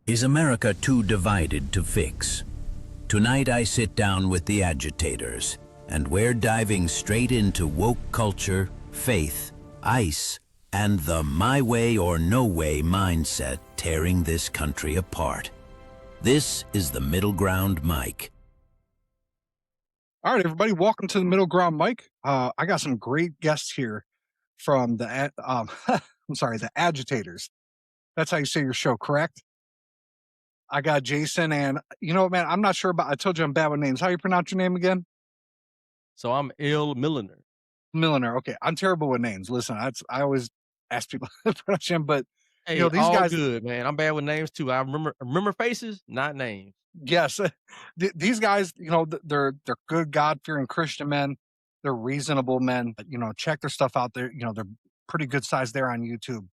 Is America too divided to fix? Tonight I sit down with the agitators, and we're diving straight into woke culture, faith, ICE, and the my way or no way mindset tearing this country apart. This is the Middle Ground Mike. All right, everybody, welcome to the Middle Ground Mike. I got some great guests here from the the Agitators. That's how you say your show, correct? I got Jason, and you know what, man, I'm not sure about. I told you I'm bad with names. How you pronounce your name again? So I'm L Milliner. Milliner. Okay, I'm terrible with names. Listen, I always ask people to pronounce them, but Hey, these all guys. good, man. I'm bad with names too. I remember faces, not names. Yes, these guys, they're good, God-fearing Christian men. They're reasonable men. Check their stuff out there. They're pretty good size there on YouTube.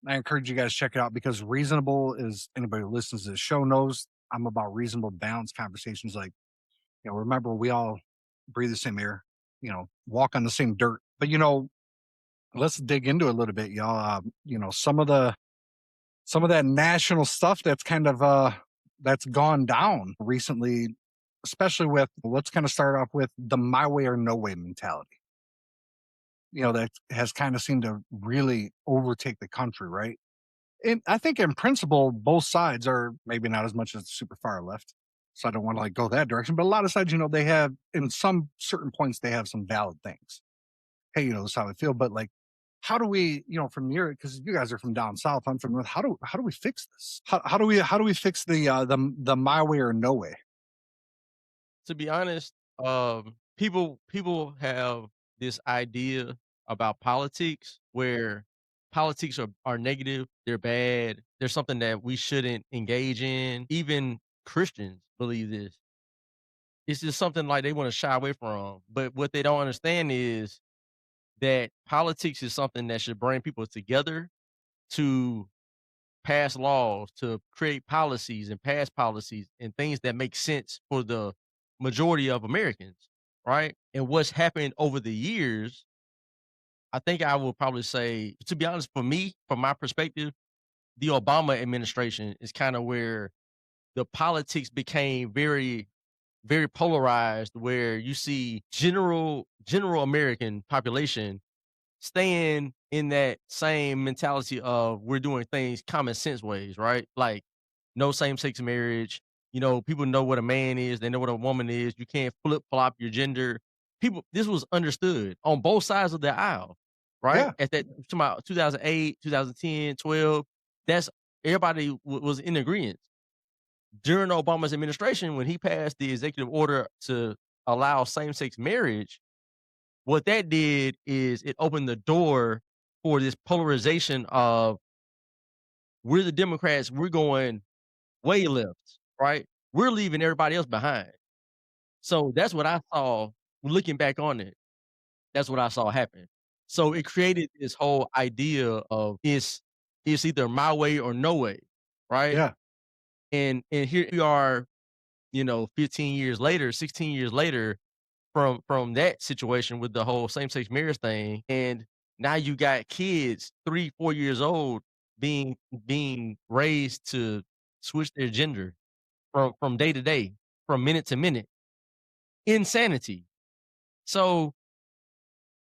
I encourage you guys to check it out because reasonable is anybody who listens to the show knows I'm about reasonable, balanced conversations. Like, remember we all breathe the same air, walk on the same dirt. But let's dig into it a little bit, y'all. Some of that national stuff that's kind of that's gone down recently, especially with, let's kind of start off with the my way or no way mentality. That has kind of seemed to really overtake the country, right? And I think in principle, both sides are maybe not as much as super far left. So I don't want to go that direction. But a lot of sides, they have, in some certain points, they have some valid things. Hey, this is how I feel. But how do we, from your, because you guys are from down south, I'm from north. How do we fix this? How do we fix the my way or no way? To be honest, people have this idea about politics where politics are negative, they're bad, they're something that we shouldn't engage in. Even Christians believe this. It's just something like they want to shy away from. But what they don't understand is that politics is something that should bring people together to pass laws, to create policies and pass policies and things that make sense for the majority of Americans, right? And what's happened over the years, I think I will probably say, to be honest, for me, from my perspective, the Obama administration is kind of where the politics became very, very polarized, where you see general American population staying in that same mentality of we're doing things common sense ways, right? Like no same sex marriage. People know what a man is, they know what a woman is. You can't flip flop your gender. This was understood on both sides of the aisle, right? Yeah. At that, about 2008, 2010, 12, that's everybody was in agreement. During Obama's administration, when he passed the executive order to allow same sex marriage, what that did is it opened the door for this polarization of we're the Democrats, we're going way left, right? We're leaving everybody else behind. So that's what I saw looking back on it. That's what I saw happen. So it created this whole idea of it's either my way or no way, right? Yeah. And here we are, 15 years later, 16 years later, from that situation with the whole same sex marriage thing, and now you got kids 3, 4 years old being raised to switch their gender from day to day, from minute to minute. Insanity. So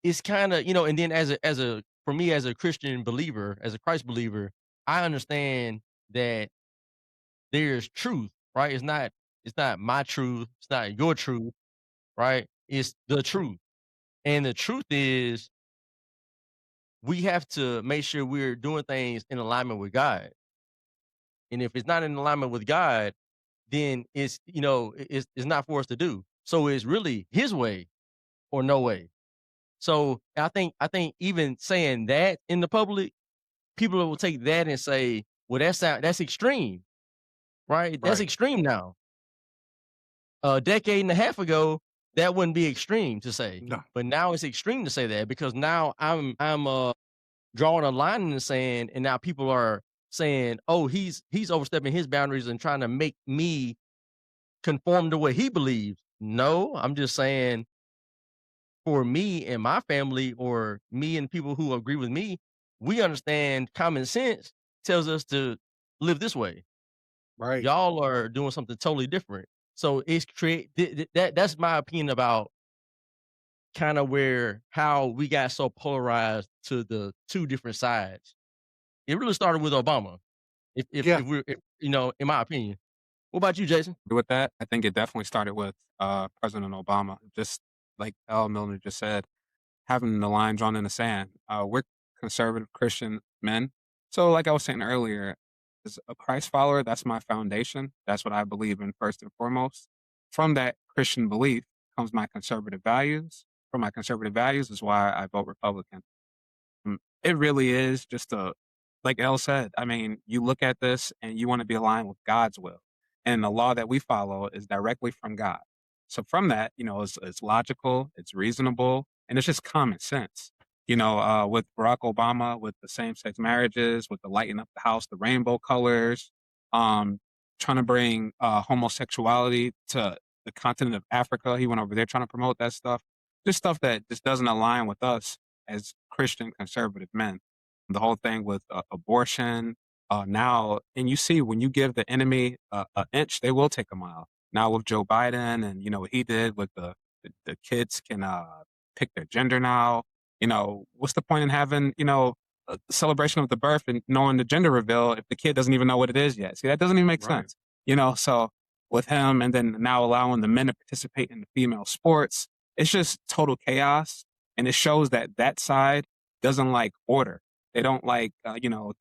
it's kinda, and then as a for me as a Christian believer, as a Christ believer, I understand that there's truth, right? It's not my truth, it's not your truth, right? It's the truth. And the truth is we have to make sure we're doing things in alignment with God. And if it's not in alignment with God, then it's not for us to do. So it's really his way or no way. So I think even saying that in the public, people will take that and say, well, that's extreme, right? That's Right. extreme now. A decade and a half ago, that wouldn't be extreme to say. No. But now it's extreme to say that because now I'm drawing a line in the sand, and now people are saying, "Oh, he's overstepping his boundaries and trying to make me conform to what he believes." No, I'm just saying for me and my family, or me and people who agree with me, we understand common sense tells us to live this way. Right. Y'all are doing something totally different. So it's that's my opinion about kinda where how we got so polarized to the 2 different sides. It really started with Obama, Yeah. if you know, in my opinion. What about you, Jason? With that, I think it definitely started with President Obama. Just like Al Milner just said, having the line drawn in the sand. We're conservative Christian men. So, like I was saying earlier, as a Christ follower, that's my foundation. That's what I believe in first and foremost. From that Christian belief comes my conservative values. From my conservative values is why I vote Republican. It really is just like Elle said, I mean, you look at this and you want to be aligned with God's will. And the law that we follow is directly from God. So from that, it's logical, it's reasonable, and it's just common sense. With Barack Obama, with the same-sex marriages, with the lighting up the house, the rainbow colors, um, trying to bring homosexuality to the continent of Africa. He went over there trying to promote that stuff. Just stuff that just doesn't align with us as Christian conservative men. The whole thing with abortion now, and you see when you give the enemy an inch, they will take a mile. Now with Joe Biden and what he did with the kids can pick their gender now. What's the point in having a celebration of the birth and knowing the gender reveal if the kid doesn't even know what it is yet? See, that doesn't even make Right. sense. So with him and then now allowing the men to participate in the female sports, it's just total chaos. And it shows that that side doesn't like order. They don't like,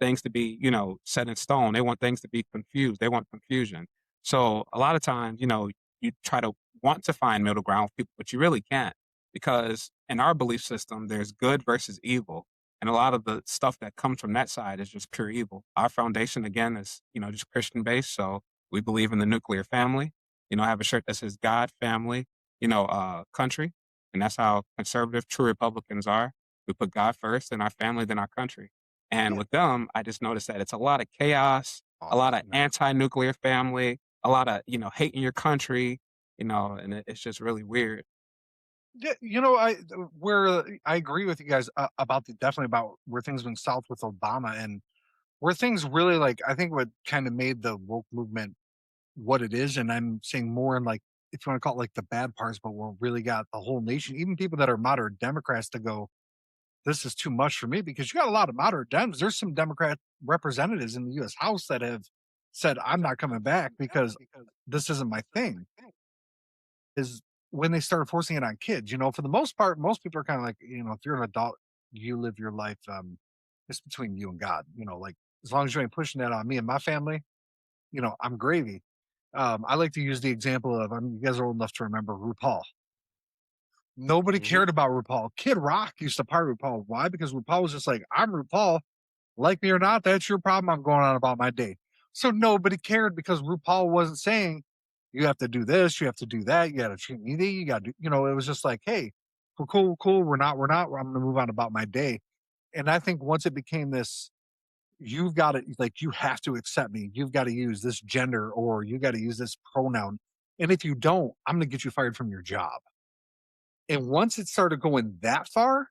things to be, set in stone. They want things to be confused. They want confusion. So a lot of times, you try to want to find middle ground with people, but you really can't because in our belief system, there's good versus evil. And a lot of the stuff that comes from that side is just pure evil. Our foundation, again, is, just Christian based. So we believe in the nuclear family. I have a shirt that says God, family, country. And that's how conservative, true Republicans are. We put God first, then our family, then our country. And Yeah. with them, I just noticed that it's a lot of chaos, a lot of No. anti-nuclear family, a lot of, hating your country, and it's just really weird. Yeah, I agree with you guys about definitely about where things went south with Obama and where things really like I think what kind of made the woke movement what it is, and I'm saying more in like if you want to call it like the bad parts, but what really got the whole nation, even people that are moderate Democrats, to go, this is too much for me because you got a lot of moderate Dems. There's some Democrat representatives in the U.S. House that have said, "I'm not coming back because this isn't my thing." Is when they started forcing it on kids. For the most part, most people are kind of like, if you're an adult, you live your life. It's between you and God. Like as long as you ain't pushing that on me and my family, I'm gravy. I like to use the example of you guys are old enough to remember RuPaul. Nobody Mhm. cared about RuPaul. Kid Rock used to part RuPaul. Why? Because RuPaul was just like, I'm RuPaul. Like me or not, that's your problem. I'm going on about my day. So nobody cared because RuPaul wasn't saying you have to do this, you have to do that, you got to treat me, you got to do. It was just like, hey, we're cool, cool. We're not. I'm going to move on about my day. And I think once it became this, you've got to like, you have to accept me. You've got to use this gender or you got to use this pronoun. And if you don't, I'm going to get you fired from your job. And once it started going that far,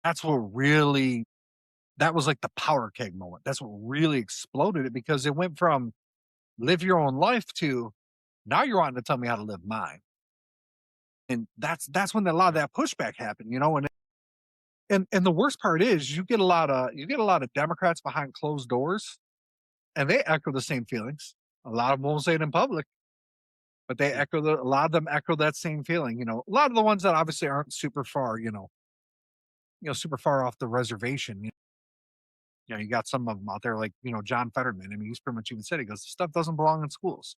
that's what really that was like the power keg moment. That's what really exploded it because it went from live your own life to now you're wanting to tell me how to live mine. And that's when a lot of that pushback happened, and the worst part is you get a lot of Democrats behind closed doors and they echo the same feelings. A lot of them won't say it in public, but they Mm. echo a lot of them echo that same feeling. A lot of the ones that obviously aren't super far, super far off the reservation. You got some of them out there like, John Fetterman. I mean, he's pretty much even said, he goes, "This stuff doesn't belong in schools.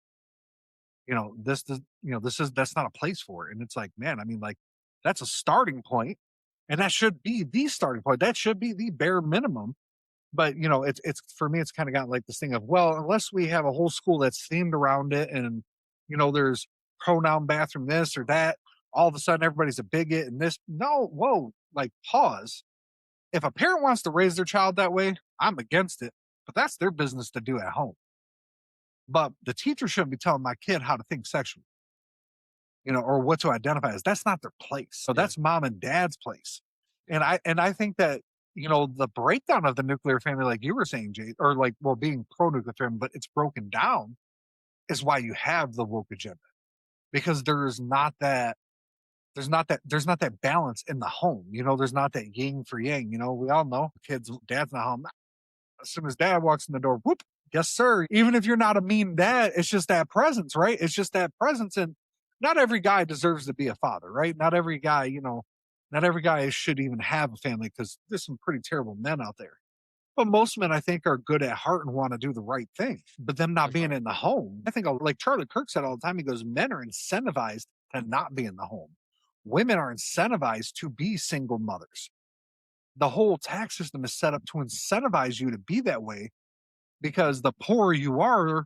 This does, that's not a place for it." And it's like, man, I mean, like, that's a starting point, and that should be the starting point. That should be the bare minimum. But, it's for me, it's kind of got like this thing of, well, unless we have a whole school that's themed around it and, there's pronoun bathroom this or that, all of a sudden everybody's a bigot and this. No, whoa, like pause. If a parent wants to raise their child that way, I'm against it, but that's their business to do at home. But the teacher shouldn't be telling my kid how to think sexually, or what to identify as. That's not their place. So Yeah. that's mom and dad's place. And I think that, the breakdown of the nuclear family, like you were saying, Jay, or like, well, being pro nuclear family, but it's broken down is why you have the woke agenda, because there's not that balance in the home. There's not that yin for yang. We all know kids, dad's not home. As soon as dad walks in the door, whoop, yes, sir. Even if you're not a mean dad, it's just that presence, right? It's just that presence. And not every guy deserves to be a father, right? Not every guy should even have a family, because there's some pretty terrible men out there. But most men, I think, are good at heart and want to do the right thing. But them not That's being right. in the home, I think, like Charlie Kirk said all the time, he goes, men are incentivized to not be in the home. Women are incentivized to be single mothers. The whole tax system is set up to incentivize you to be that way, because the poorer you are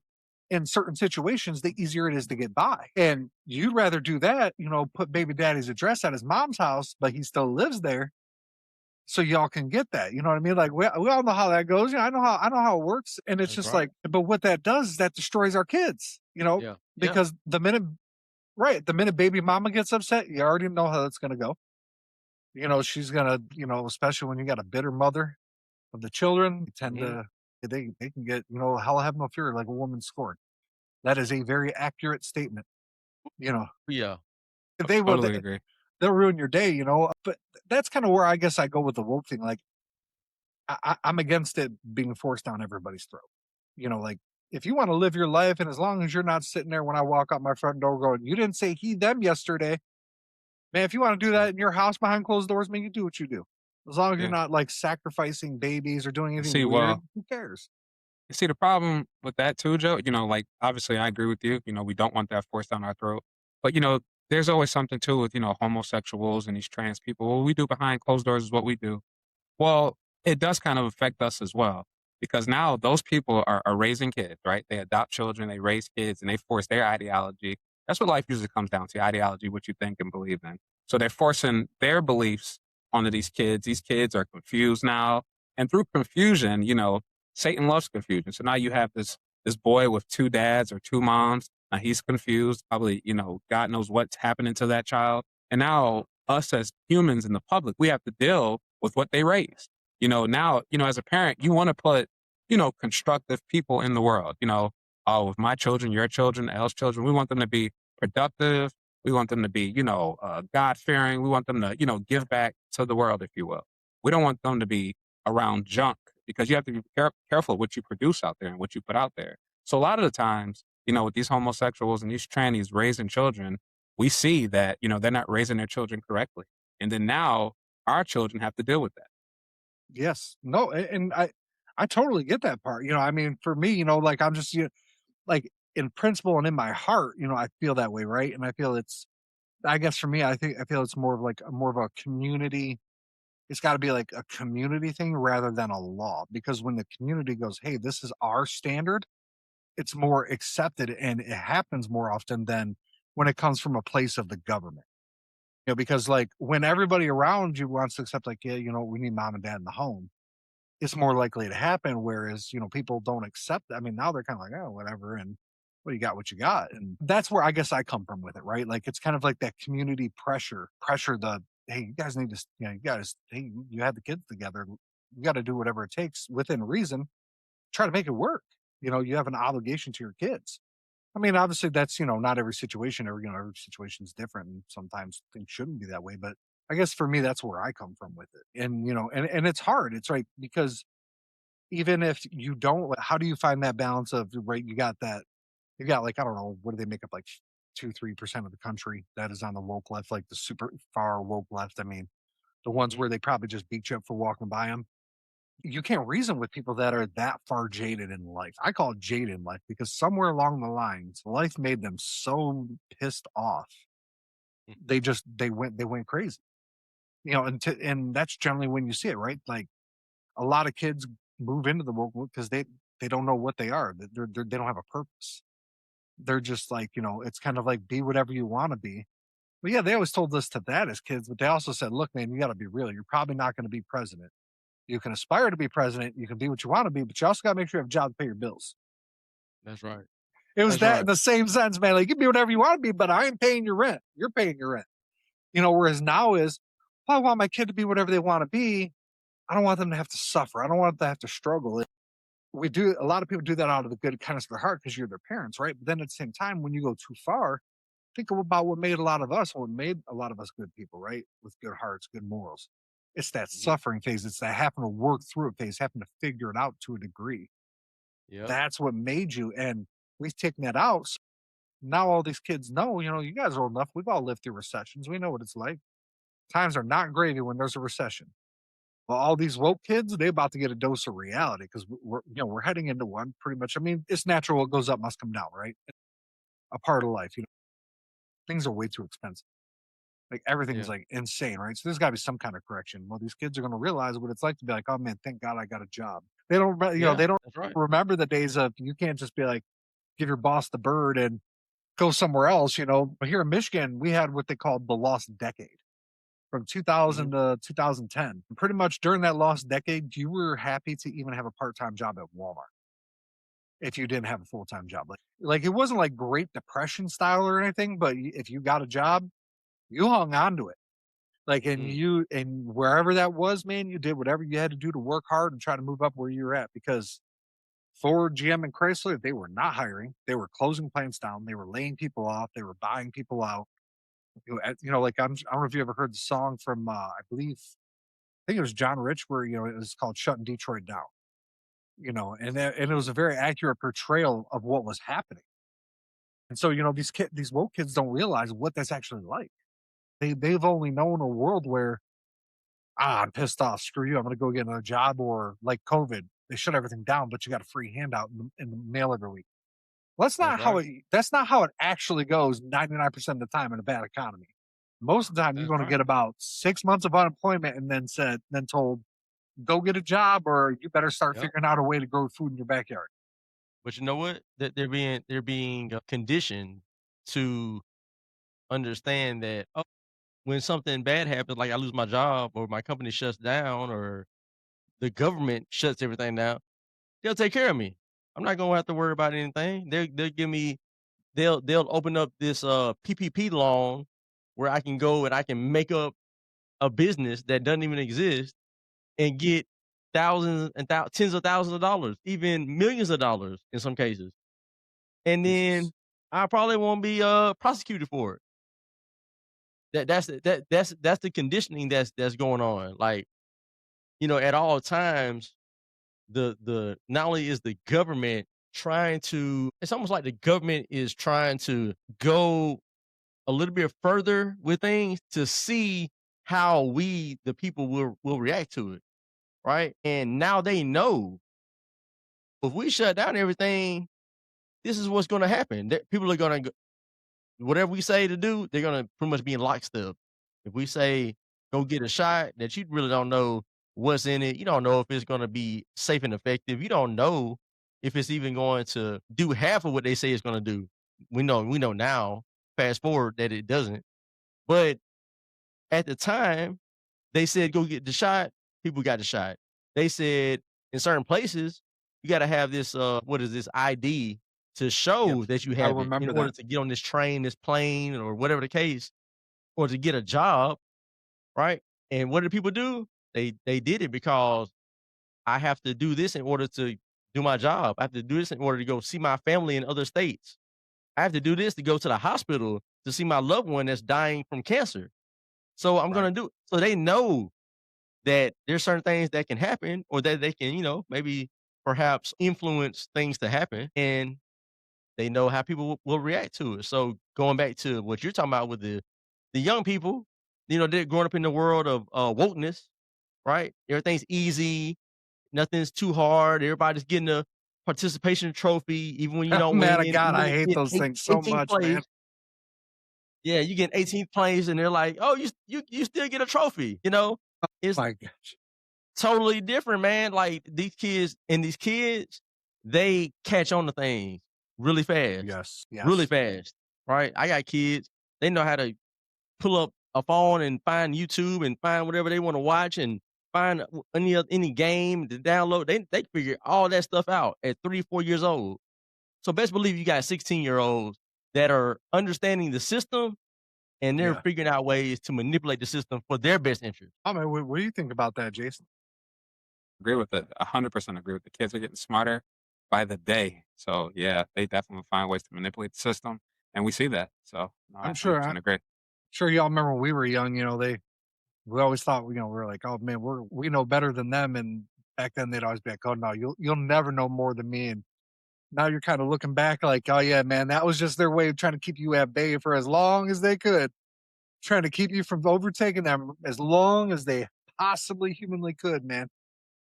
in certain situations, the easier it is to get by. And you'd rather do that, put baby daddy's address at his mom's house, but he still lives there, so y'all can get that. You know what I mean? Like we all know how that goes. I know how it works. And it's That's just right. like, but what that does is that destroys our kids, Yeah. Yeah. because the minute baby mama gets upset, you already know how that's gonna go. She's gonna, especially when you got a bitter mother of the children, tend Mhm. to they can get, hell have no fury like a woman scorned. That is a very accurate statement. You know, Yeah. they will Totally agree. they'll ruin your day. But that's kind of where I guess I go with the woke thing. Like I'm against it being forced down everybody's throat. Like if you want to live your life, and as long as you're not sitting there when I walk out my front door going, "You didn't say he them yesterday," man. If you want to do Yeah. that in your house behind closed doors, man, you do what you do. As long as you're Yeah. not like sacrificing babies or doing And anything see, weird, well, who cares? you see the problem with that too, Joe. Like obviously I agree with you. We don't want that forced down our throat. But there's always something too with homosexuals and these trans people. What we do behind closed doors is what we do. Well, it does kind of affect us as well, because now those people are raising kids, right? They adopt children, they raise kids, and they force their ideology. That's what life usually comes down to: ideology, what you think and believe in. So they're forcing their beliefs onto these kids. These kids are confused now, and through confusion, Satan loves confusion. So now you have this boy with two dads or two moms. Now he's confused. Probably, God knows what's happening to that child. And now us as humans in the public, we have to deal with what they raised. Now, as a parent, you want to put, constructive people in the world. With my children, your children, Elle's children, we want them to be productive. We want them to be, God fearing. We want them to, give back to the world, if you will. We don't want them to be around junk, because you have to be careful what you produce out there and what you put out there. So a lot of the times, with these homosexuals and these trannies raising children, we see that, they're not raising their children correctly. And then now our children have to deal with that. Yes. No, and I totally get that part. I mean, for me, like I'm just like in principle and in my heart, I feel that way, right? And I feel I guess for me, I feel it's more of like more of a community. It's got to be like a community thing rather than a law, because when the community goes, "Hey, this is our standard," it's more accepted, and it happens more often than when it comes from a place of the government. Because like when everybody around you wants to accept, like, yeah, we need mom and dad in the home, it's more likely to happen. Whereas, people don't accept that. I mean, now they're kind of like, oh, whatever. And well, you got what you got. And that's where I guess I come from with it, right? Like it's kind of like that community pressure hey, you guys need to, hey, you had the kids together. You got to do whatever it takes within reason. Try to make it work. You have an obligation to your kids. I mean, obviously that's, not every situation, or, every situation is different. And sometimes things shouldn't be that way. But I guess for me, that's where I come from with it. And, and it's hard. It's right, because even if you don't, how do you find that balance of, right? You got like, I don't know, what do they make up, like 2-3% of the country that is on the woke left, like the super far woke left. I mean, the ones Mhm. where they probably just beat you up for walking by them. You can't reason with people that are that far jaded in life. I call it jaded in life, because somewhere along the lines, life made them so pissed off. Mm. They went crazy. And that's generally when you see it, right? Like a lot of kids move into the woke because they don't know what they are. They don't have a purpose. They're just like, it's kind of like be whatever you want to be. But yeah, they always told us to that as kids, but they also said, look, man, you got to be real. You're probably not going to be president. You can aspire to be president. You can be what you want to be, but you also got to make sure you have a job to pay your bills. That's right. It was That's that in right. the same sense, man. Like you can be whatever you want to be, but I ain't paying your rent. You're paying your rent. Whereas now is, well, I want my kid to be whatever they want to be. I don't want them to have to suffer. I don't want them to have to struggle. we do a lot of people do that out of the good kindness of their heart because you're their parents, right? But then at the same time, when you go too far, think about what made a lot of us, what made a lot of us good people, right? With good hearts, good morals. It's that Mhm. suffering phase. It's that having to work through it phase, having to figure it out to a degree. Yep. That's what made you. And we've taken that out. So now all these kids know, you guys are old enough. We've all lived through recessions. We know what it's like. Times are not gravy when there's a recession. Well, all these woke kids, they about to get a dose of reality because we're heading into one pretty much. I mean, it's natural. What goes up must come down, right? A part of life. Things are way too expensive. Like everything's Yeah. like insane, right? So there's got to be some kind of correction. Well, these kids are going to realize what it's like to be like, oh man, thank God I got a job. Yeah. They don't That's right. remember the days of you can't just be like, give your boss the bird and go somewhere else. But here in Michigan, we had what they called the lost decade from Mhm. 2000 to 2010. Pretty much during that lost decade, you were happy to even have a part time job at Walmart if you didn't have a full time job. Like it wasn't like Great Depression style or anything, but if you got a job, you hung on to it. Like, Mm. and wherever that was, man, you did whatever you had to do to work hard and try to move up where you were at because Ford, GM, and Chrysler, they were not hiring. They were closing plants down. They were laying people off. They were buying people out. Like I don't know if you ever heard the song from, I think it was John Rich, where it was called "Shutting Detroit Down." And it was a very accurate portrayal of what was happening. And so these woke kids don't realize what that's actually like. They've only known a world where I'm pissed off. Screw you. I'm going to go get another job. Or like COVID, they shut everything down, but you got a free handout in the mail every week. Well, That's right. that's not how it actually goes 99% of the time in a bad economy. Most of the time, you're That's going to right. get about 6 months of unemployment and then told, go get a job or you better start Yep. figuring out a way to grow food in your backyard. But you know what? That they're being conditioned to understand that, oh, when something bad happens, like I lose my job or my company shuts down or the government shuts everything down, they'll take care of me. I'm not gonna have to worry about anything. They'll give me they'll open up this PPP loan where I can go and I can make up a business that doesn't even exist and get thousands and tens of thousands of dollars, even millions of dollars in some cases. And Jesus. then I probably won't be prosecuted for it. That's the conditioning that's going on. Like, at all times, the not only is the government trying to it's almost like the government is trying to go a little bit further with things to see how we, the people, will react to it, right? And now they know if we shut down everything, this is what's going to happen. That people are going to whatever we say to do, they're going to pretty much be in lockstep. If we say go get a shot that you really don't know what's in it, you don't know if it's going to be safe and effective. You don't know if it's even going to do half of what they say it's going to do. We know now. Fast forward that it doesn't. But at the time, they said, "Go get the shot." People got the shot. They said in certain places, you gotta have this, what is this ID to Yep. show that you I have it in remember order that. to get on this train, this plane, or whatever the case, or to get a job, right? And what did people do? They did it because I have to do this in order to do my job. I have to do this in order to go see my family in other states. I have to do this to go to the hospital to see my loved one that's dying from cancer. So I'm Right. gonna do it. So they know that there's certain things that can happen or that they can, maybe perhaps influence things to happen, and they know how people will react to it. So going back to what you're talking about with the young people, they're growing up in the world of wokeness, right? Everything's easy, nothing's too hard. Everybody's getting a participation trophy, even when you Oh, don't man of win, God, even I when hate you those get things so 18th much, man. place. Yeah, you get 18th place, and they're like, "Oh, you still get a trophy." It's My gosh. totally different, man. Like these kids, they catch on to things Yes. really Yes. fast, right? I got kids. They know how to pull up a phone and find YouTube and find whatever they want to watch and find any game to download. They figure all that stuff out at 3, 4 years old. So best believe you got 16-year-olds that are understanding the system and they're Yeah. figuring out ways to manipulate the system for their best interest. I mean, what do you think about that, Jason? Agree with it. 100% agree with the kids are getting smarter by the day. So yeah, they definitely find ways to manipulate the system, and we see that. So no, I I'm sure, 100% agree. sure y'all remember when we were young. We always thought, we are like, oh man, we know better than them. And back then they'd always be like, oh no, you'll never know more than me. And now you're kind of looking back like, oh yeah, man, that was just their way of trying to keep you at bay for as long as they could, trying to keep you from overtaking them as long as they possibly humanly could, man.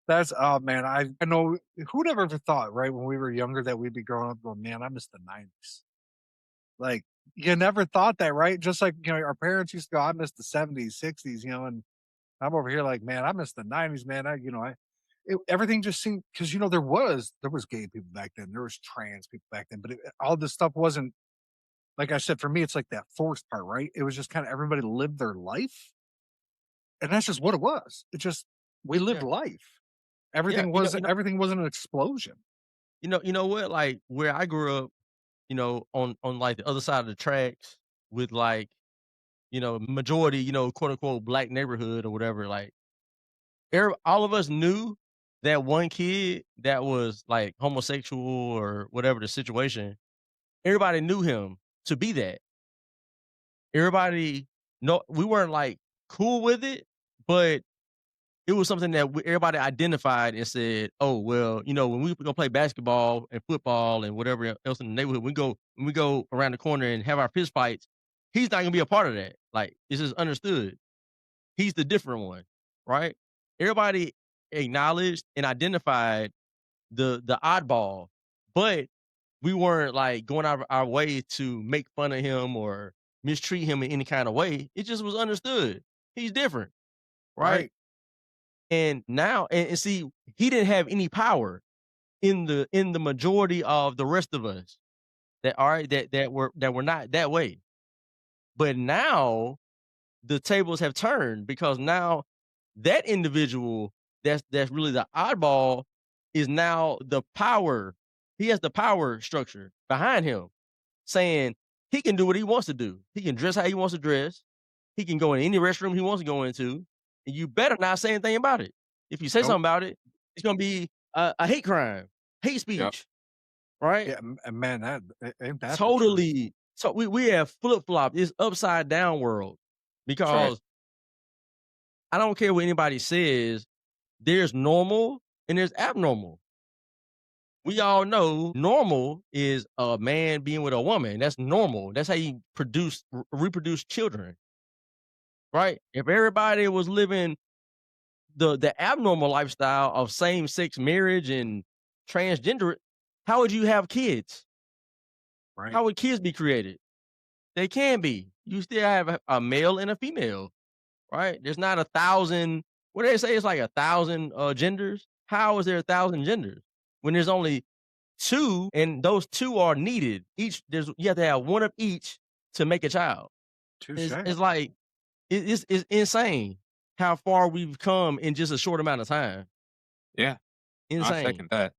That's oh man, I know who'd ever thought, right, when we were younger that we'd be growing up going, man, I miss the 90s. Like you never thought that, right? Just like our parents used to go, I miss the 70s, 60s, and I'm over here like, man, I miss the 90s, man. Everything just seemed because there was gay people back then, there was trans people back then, but all this stuff wasn't like I said. For me, it's like that forced part, right? It was just kind of everybody lived their life, and that's just what it was. It just we lived Yeah. life. Yeah. Everything wasn't an explosion. You know what? Like where I grew up, on like the other side of the tracks with like, majority, quote unquote black neighborhood or whatever, like all of us knew that one kid that was like homosexual or whatever the situation. Everybody knew him to be that. Everybody no we weren't like cool with it, but it was something that everybody identified and said, "Oh, well, when we go play basketball and football and whatever else in the neighborhood, when we go around the corner and have our fist fights, he's not gonna be a part of that. Like, it's just understood. He's the different one, right?" Everybody acknowledged and identified the oddball, but we weren't like going out of our way to make fun of him or mistreat him in any kind of way. It just was understood. He's different, right? Right. And now and see, he didn't have any power in the majority of the rest of us that are that were not that way. But now the tables have turned because now that individual that's really the oddball is now the power. He has the power structure behind him saying he can do what he wants to do. He can dress how he wants to dress. He can go in any restroom he wants to go into, and you better not say anything about it. If you say Nope. something about it, it's gonna be a hate crime, hate Yep. speech, right? Yeah, man, ain't that the truth? Totally. So we have flip flop. It's upside down world That's right. because I don't care what anybody says. There's normal and there's abnormal. We all know normal is a man being with a woman. That's normal. That's how you reproduce children, right? If everybody was living the abnormal lifestyle of same sex marriage and transgender, how would you have kids? Right. How would kids be created? They can be. You still have a male and a female, right? There's not 1,000. What do they say? It's like 1,000 genders. How is there 1,000 genders when there's only two, and those two are needed? You have to have one of each to make a child. Touche. It's like it's insane how far we've come in just a short amount of time. Yeah. I Insane. second that.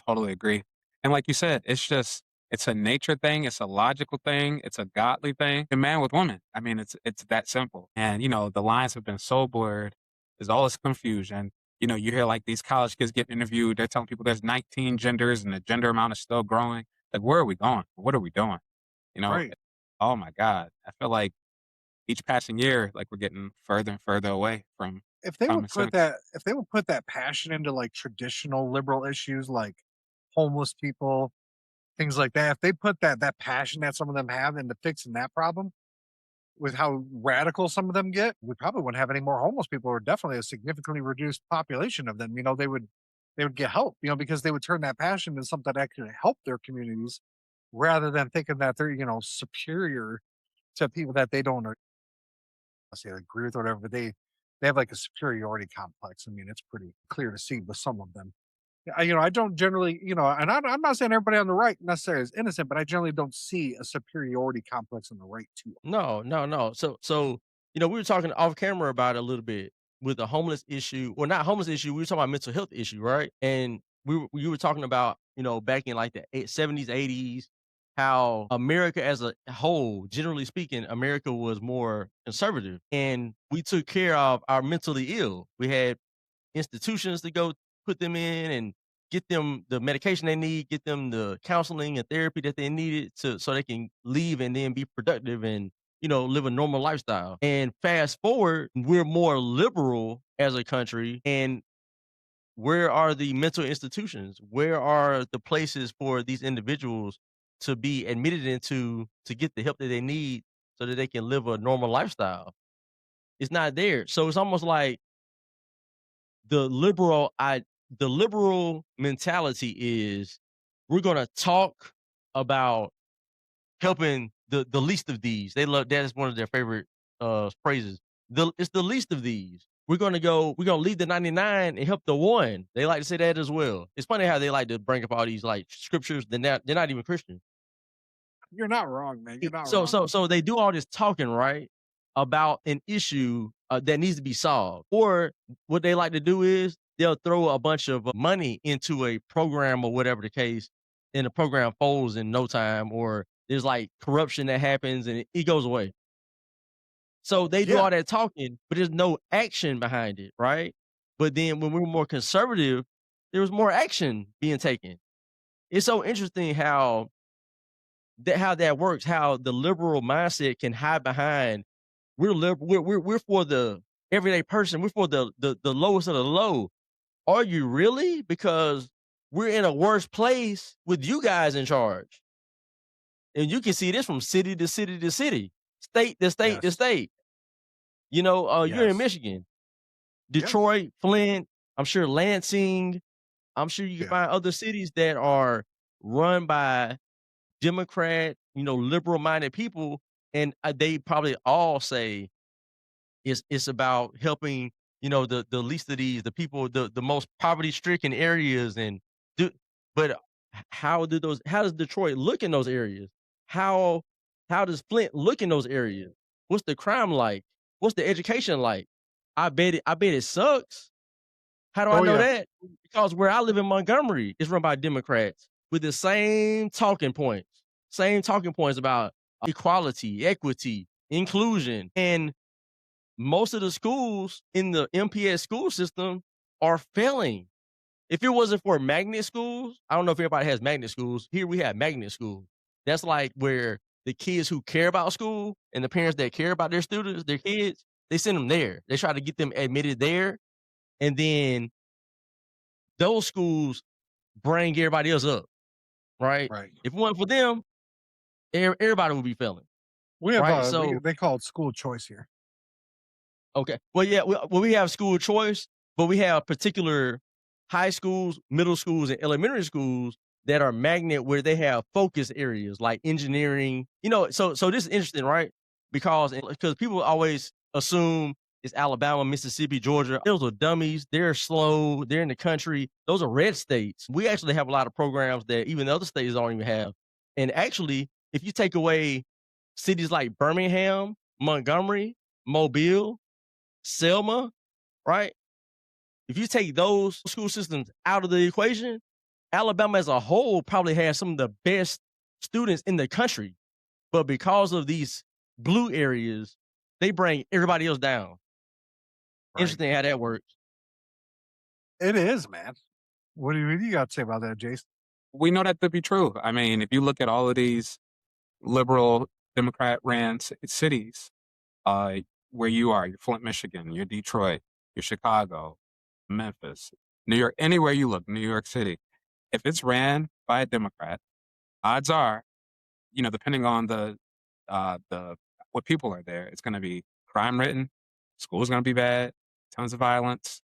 Totally agree. And like you said, it's a nature thing, it's a logical thing, it's a godly thing. The man with woman. I mean, it's that simple. And the lines have been so blurred. There's all this confusion. You hear like these college kids getting interviewed. They're telling people there's 19 genders and the gender amount is still growing. Like, where are we going? What are we doing? You know, Right. oh my God. I feel like each passing year, like we're getting further and further away from If they common would put sense. that passion into like traditional liberal issues like homeless people, things like that, if they put that passion that some of them have into fixing that problem with how radical some of them get, we probably wouldn't have any more homeless people, or definitely a significantly reduced population of them. They would get help, because they would turn that passion into something that actually help their communities rather than thinking that they're, superior to people that they don't say agree with or whatever, but they have like a superiority complex. I mean, it's pretty clear to see with some of them. Yeah, I don't generally, and I'm not saying everybody on the right necessarily is innocent, but I generally don't see a superiority complex on the right too. No, no, no. So we were talking off camera about it a little bit with the homeless issue, or not homeless issue. We were talking about mental health issue, right? And you were talking about back in like the 70s, 80s, how America as a whole, generally speaking, America was more conservative, and we took care of our mentally ill. We had institutions to go put them in and get them the medication they need, get them the counseling and therapy that they needed to so they can leave and then be productive and live a normal lifestyle. And fast forward, we're more liberal as a country, and where are the mental institutions? Where are the places for these individuals to be admitted into to get the help that they need so that they can live a normal lifestyle? It's not there. So it's almost like the liberal I the liberal mentality is we're gonna talk about helping the least of these. They love that is one of their favorite phrases. It's the least of these. We're gonna leave the 99 and help the one. They like to say that as well. It's funny how they like to bring up all these like scriptures. They're not even Christian. You're not wrong, man. You're not So wrong. so they do all this talking, right, about an issue, that needs to be solved. Or what they like to do is they'll throw a bunch of money into a program or whatever the case, and the program folds in no time, or there's, like, corruption that happens and it goes away. So they do Yeah. all that talking, but there's no action behind it, right? But then when we're more conservative, there was more action being taken. It's so interesting how that works, how the liberal mindset can hide behind we're for the everyday person, we're for the lowest of the low. Are you really? Because we're in a worse place with you guys in charge. And you can see this from city to city to city, state to state to Yes. state. You're in Yes. Michigan, Yep. Detroit, Flint, I'm sure Lansing. I'm sure you can Yeah. find other cities that are run by Democrat, liberal-minded people, and, they probably all say it's about helping, the least of these, the people, the most poverty-stricken areas, and do but how does Detroit look in those areas? How how does Flint look in those areas? What's the crime like? What's the education like? I bet it sucks. How do I Oh know yeah. that? Because where I live in Montgomery is run by Democrats with the same talking points about equality, equity, inclusion. And most of the schools in the MPS school system are failing. If it wasn't for magnet schools, I don't know if everybody has magnet schools. Here we have magnet schools. That's like where the kids who care about school and the parents that care about their students, their kids, they send them there. They try to get them admitted there. And then those schools bring everybody else up, right? Right. If it wasn't for them, everybody would be failing, We have right? we So, they call it school choice here. okay. Well, yeah, we have school choice, but we have particular high schools, middle schools, and elementary schools that are magnet where they have focus areas like engineering. So this is interesting, right? Because people always assume it's Alabama, Mississippi, Georgia. Those are dummies. They're slow. They're in the country. Those are red states. We actually have a lot of programs that even the other states don't even have. And actually, if you take away cities like Birmingham, Montgomery, Mobile, Selma, right? If you take those school systems out of the equation, Alabama as a whole probably has some of the best students in the country. But because of these blue areas, they bring everybody else down. Right. Interesting how that works. It is, man. What do you got to say about that, Jason? We know that to be true. I mean, if you look at all of these liberal Democrat ran cities, uh, where you are, you're Flint, Michigan, you're Detroit, you're Chicago, Memphis, New York, anywhere you look, New York City, if it's ran by a Democrat, odds are, depending on the what people are there, it's going to be crime ridden, school's going to be bad, tons of violence.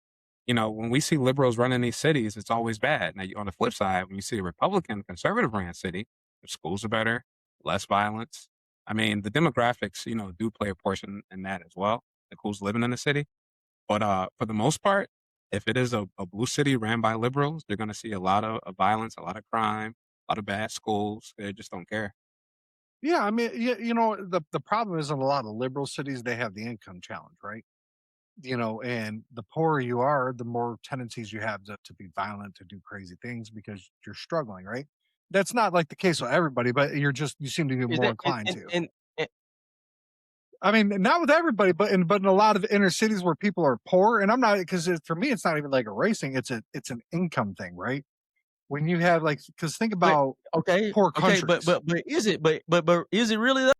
When we see liberals running these cities, it's always bad. Now, on the flip side, when you see a Republican, conservative ran city, the schools are better, less violence. I mean, the demographics, do play a portion in that as well, like who's living in the city. But for the most part, if it is a blue city ran by liberals, they're going to see a lot of violence, a lot of crime, a lot of bad schools. They just don't care. Yeah, I mean, the problem is in a lot of liberal cities they have the income challenge, right? And the poorer you are, the more tendencies you have to be violent, to do crazy things because you're struggling, right? That's not like the case with everybody, but you seem to be Is more that inclined to. and I mean, not with everybody, but in a lot of inner cities where people are poor, and I'm not because for me, it's not even like a racing; it's an income thing, right? When you have like, because think But about okay, poor okay, countries. but is it? But is it really?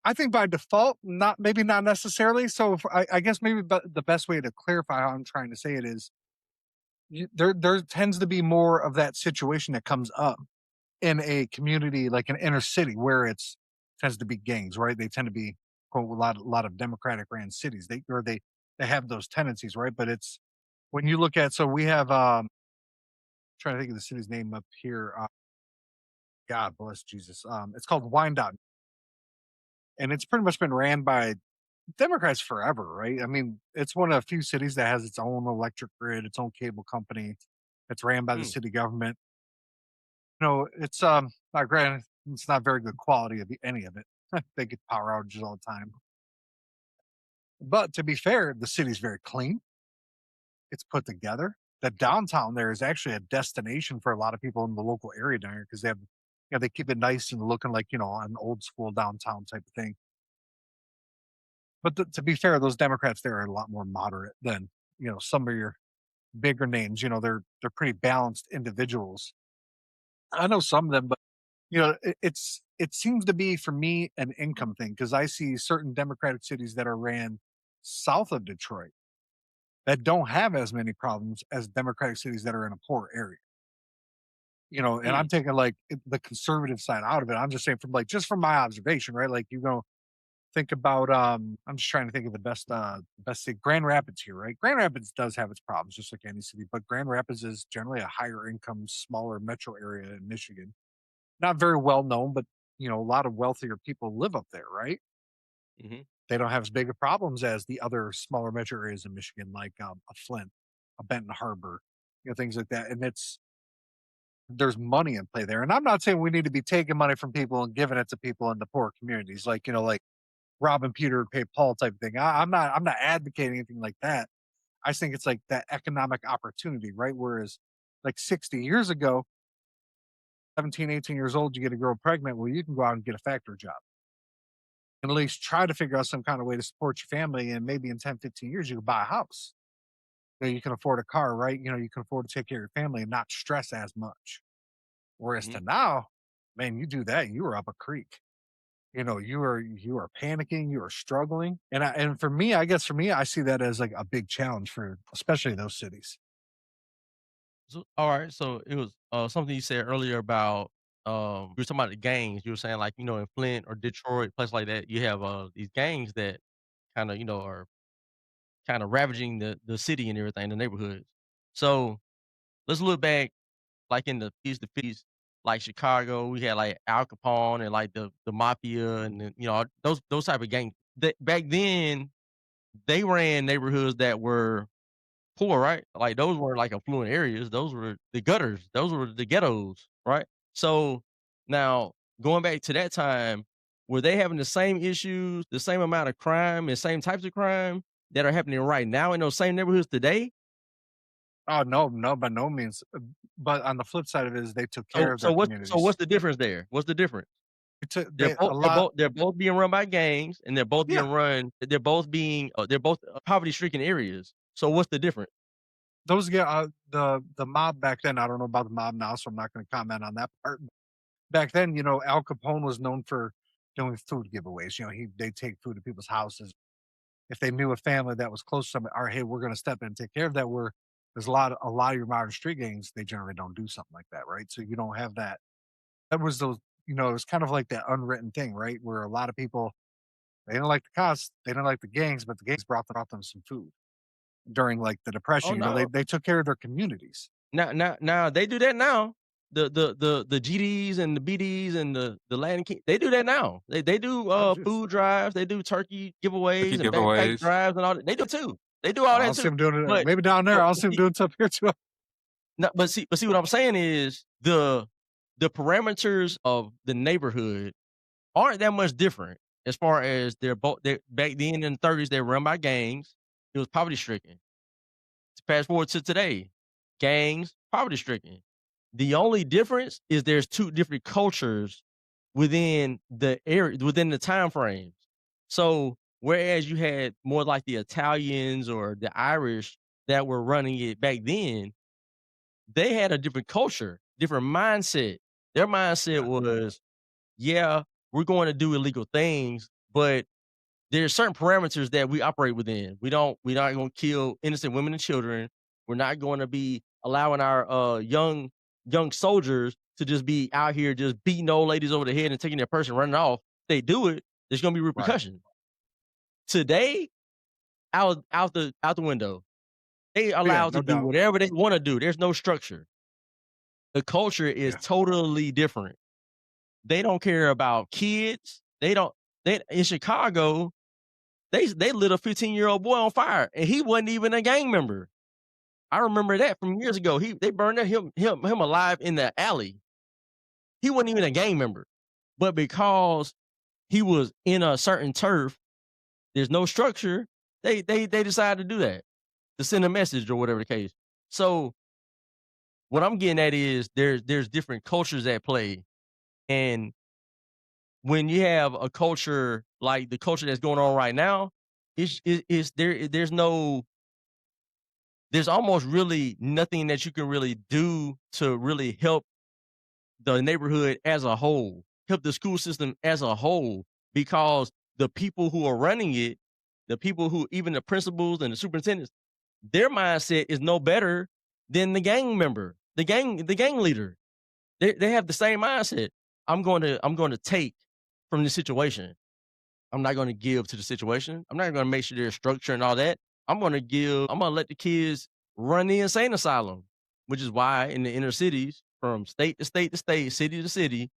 I think by default, not maybe not necessarily. So I guess maybe but the best way to clarify how I'm trying to say it is there tends to be more of that situation that comes up in a community like an inner city where it's tends to be gangs, right? They tend to be quote a lot of democratic ran cities. They have those tendencies, right? But it's when you look at so we have trying to think of the city's name up here. God bless Jesus. It's called Wyandotte, and it's pretty much been ran by Democrats forever, right? I mean, it's one of the few cities that has its own electric grid, its own cable company. It's ran by the Mm, city government. It's not granted, it's not very good quality of any of it. They get power outages all the time. But to be fair, the city's very clean. It's put together. The downtown there is actually a destination for a lot of people in the local area down here because they have, they keep it nice and looking like, an old school downtown type of thing. But to be fair, those Democrats there are a lot more moderate than, some of your bigger names. They're pretty balanced individuals. I know some of them, but it seems to be for me an income thing because I see certain Democratic cities that are ran south of Detroit that don't have as many problems as Democratic cities that are in a poor area. And I'm mm. taking like the conservative side out of it. I'm just saying from like just from my observation, right? Like think about I'm just trying to think of the best city. Grand Rapids here, right? Grand Rapids does have its problems just like any city, but Grand Rapids is generally a higher income, smaller metro area in Michigan. Not very well known, but a lot of wealthier people live up there, right? Mhm. They don't have as big of problems as the other smaller metro areas in Michigan, like a Flint, a Benton Harbor, things like that. And there's money in play there. And I'm not saying we need to be taking money from people and giving it to people in the poor communities, like like robbing Peter to pay Paul type of thing. I'm not advocating anything like that. I think it's like that economic opportunity, right? Whereas like 60 years ago, 17, 18 years old, you get a girl pregnant. Well, you can go out and get a factory job and at least try to figure out some kind of way to support your family. And maybe in 10, 15 years, you can buy a house. You can afford a car, right? You can afford to take care of your family and not stress as much. Whereas Mhm. to now, man, you do that, you are up a creek. You are panicking, you are struggling. And for me, I guess for me, I see that as like a big challenge for especially those cities. So, all right. So it was something you said earlier about you were talking about the gangs. You were saying like in Flint or Detroit, place like that, you have these gangs that kind of are kind of ravaging the city and everything, the neighborhoods. So let's look back like in the 50s, like Chicago, we had like Al Capone and like the mafia and those type of gangs. That back then they ran neighborhoods that were poor, right? Like those weren't like affluent areas. Those were the gutters. Those were the ghettos, right? So now going back to that time, were they having the same issues, the same amount of crime and same types of crime that are happening right now in those same neighborhoods today? Oh no, no, by no means. But on the flip side of it is they took care So of so their what's communities. the difference there? What's the difference? They took They're they both a they're lot. both they're both being run by gangs and Yeah, they're both they're both poverty stricken areas. So what's the difference? those get the mob back then. I don't know about the mob now, so I'm not going to comment on that part. Back then, Al Capone was known for doing food giveaways. They take food to people's houses if they knew a family that was close to somebody, all right, hey, we're going to step in and take care of that. Where there's a lot of your modern street gangs, they generally don't do something like that, right? So you don't have that. That was those, it was kind of like that unwritten thing, right? Where a lot of people they didn't like the cops, they didn't like the gangs, but the gangs brought them some food during like the Oh, depression. They no. they took care of their communities. Now they do that now. The GDs and the BDs and the Latin King, they do that now. They do Oh, jeez. food drives, they do turkey Turkey giveaways and backpack giveaways. drives and all that. They do too. They do all I that don't see too. them doing it. But Maybe down there. but, I don't but see them see, doing stuff here too. no, but see what I'm saying is the parameters of the neighborhood aren't that much different as far as they back then in the 30s they were run by gangs. It was poverty stricken. Fast forward to today, gangs, poverty stricken. The only difference is there's two different cultures within the area, within the time frames. So whereas you had more like the Italians or the Irish that were running it back then, they had a different culture, different mindset. Their mindset Yeah. was, yeah, we're going to do illegal things, but there's certain parameters that we operate within. We're not gonna kill innocent women and children. We're not going to be allowing our young soldiers to just be out here just beating old ladies over the head and taking their purse and running off. If they do it, there's gonna be Right. repercussions. Today, out the window. They Yeah. allowed to No do doubt. whatever they wanna do. There's no structure. The culture is Yeah. totally different. They don't care about kids. They in Chicago, they lit a 15-year-old boy on fire, and he wasn't even a gang member. I remember that from years ago. They burned him alive in the alley. He wasn't even a gang member, but because he was in a certain turf, there's no structure. They decided to do that to send a message or whatever the case. So what I'm getting at is there's different cultures at play, and when you have a culture like the culture that's going on right now, it's there's almost really nothing that you can really do to really help the neighborhood as a whole, help the school system as a whole, because the people who are running it, the people who even the principals and the superintendents, their mindset is no better than the gang member, the gang leader. They have the same mindset. I'm going to take from the situation. I'm not going to give to the situation. I'm not going to make sure there's structure and all that. I'm going to let the kids run the insane asylum, which is why in the inner cities, from state to state to state, city to city,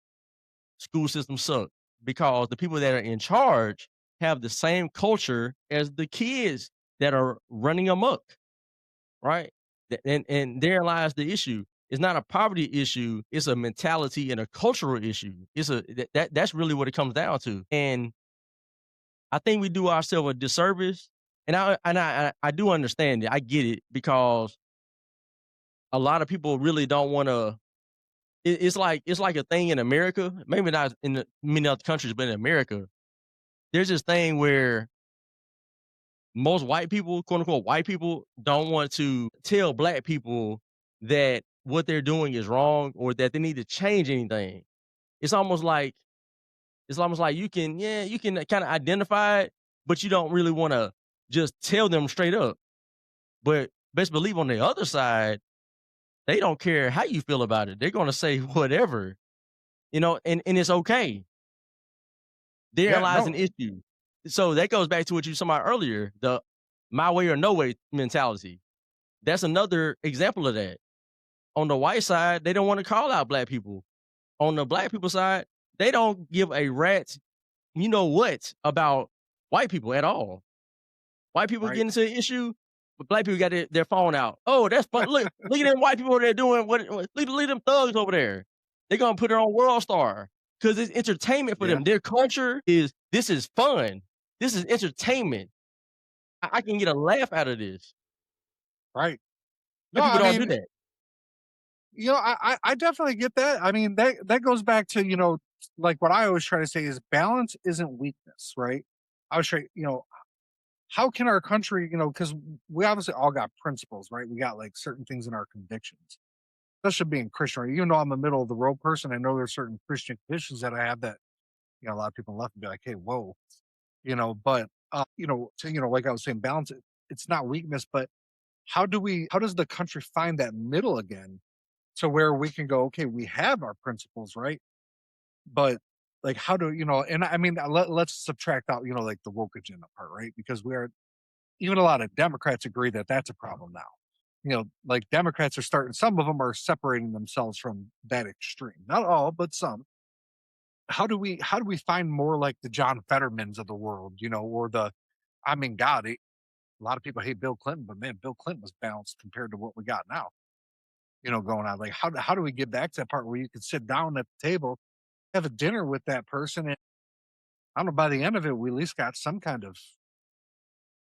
school systems suck because the people that are in charge have the same culture as the kids that are running amok, right? And there lies the issue. It's not a poverty issue. It's a mentality and a cultural issue. That's really what it comes down to. And I think we do ourselves a disservice, and I do understand it. I get it because a lot of people really don't want to. It's like a thing in America, maybe not in many other countries, but in America, there's this thing where most white people, quote unquote, white people, don't want to tell black people that what they're doing is wrong or that they need to change anything. It's almost like you can kind of identify it, but you don't really want to just tell them straight up. But best believe on the other side, they don't care how you feel about it. They're gonna say whatever, and it's okay. There Yeah. lies an No. issue. So that goes back to what you said about earlier, the my way or no way mentality. That's another example of that. On the white side, they don't want to call out black people. On the black people side, they don't give a rat's you know what about white people at all. White people get Right. into an issue, but black people got their phone out. Oh, that's fun. Look at them white people over there doing look at them thugs over there. They're gonna put it on World Star because it's entertainment for Yeah. them. Their culture is this is fun. This is entertainment. I can get a laugh out of this. Right. No, White people I don't do mean, that. I definitely get that. I mean, that goes back to, like what I always try to say is balance isn't weakness, right? I was trying, how can our country, because we obviously all got principles, right? We got like certain things in our convictions, especially being Christian, right? Even though I'm a middle of the road person, I know there's certain Christian convictions that I have that, a lot of people left and be like, hey, whoa, but, like I was saying, balance, it's not weakness, but how does the country find that middle again to where we can go, okay, we have our principles, right? But like, how do and I mean, let's subtract out, like the woke agenda part, right? Because even a lot of Democrats agree that that's a problem now. Like Democrats are starting, some of them are separating themselves from that extreme. Not all, but some. How do we find more like the John Fettermans of the world, or I mean, God, a lot of people hate Bill Clinton, but man, Bill Clinton was balanced compared to what we got now, going on. Like, how do we get back to that part where you could sit down at the table, have a dinner with that person, and I don't know, by the end of it, we at least got some kind of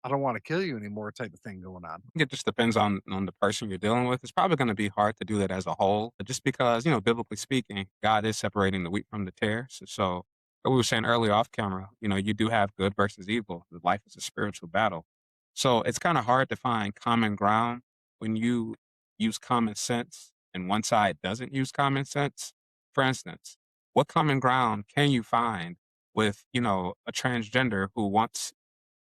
"I don't want to kill you anymore" type of thing going on. It just depends on the person you're dealing with. It's probably gonna be hard to do that as a whole, just because, biblically speaking, God is separating the wheat from the tares. So we were saying earlier off camera, you do have good versus evil. The life is a spiritual battle. So it's kind of hard to find common ground when you use common sense and one side doesn't use common sense. For instance, what common ground can you find with, a transgender who wants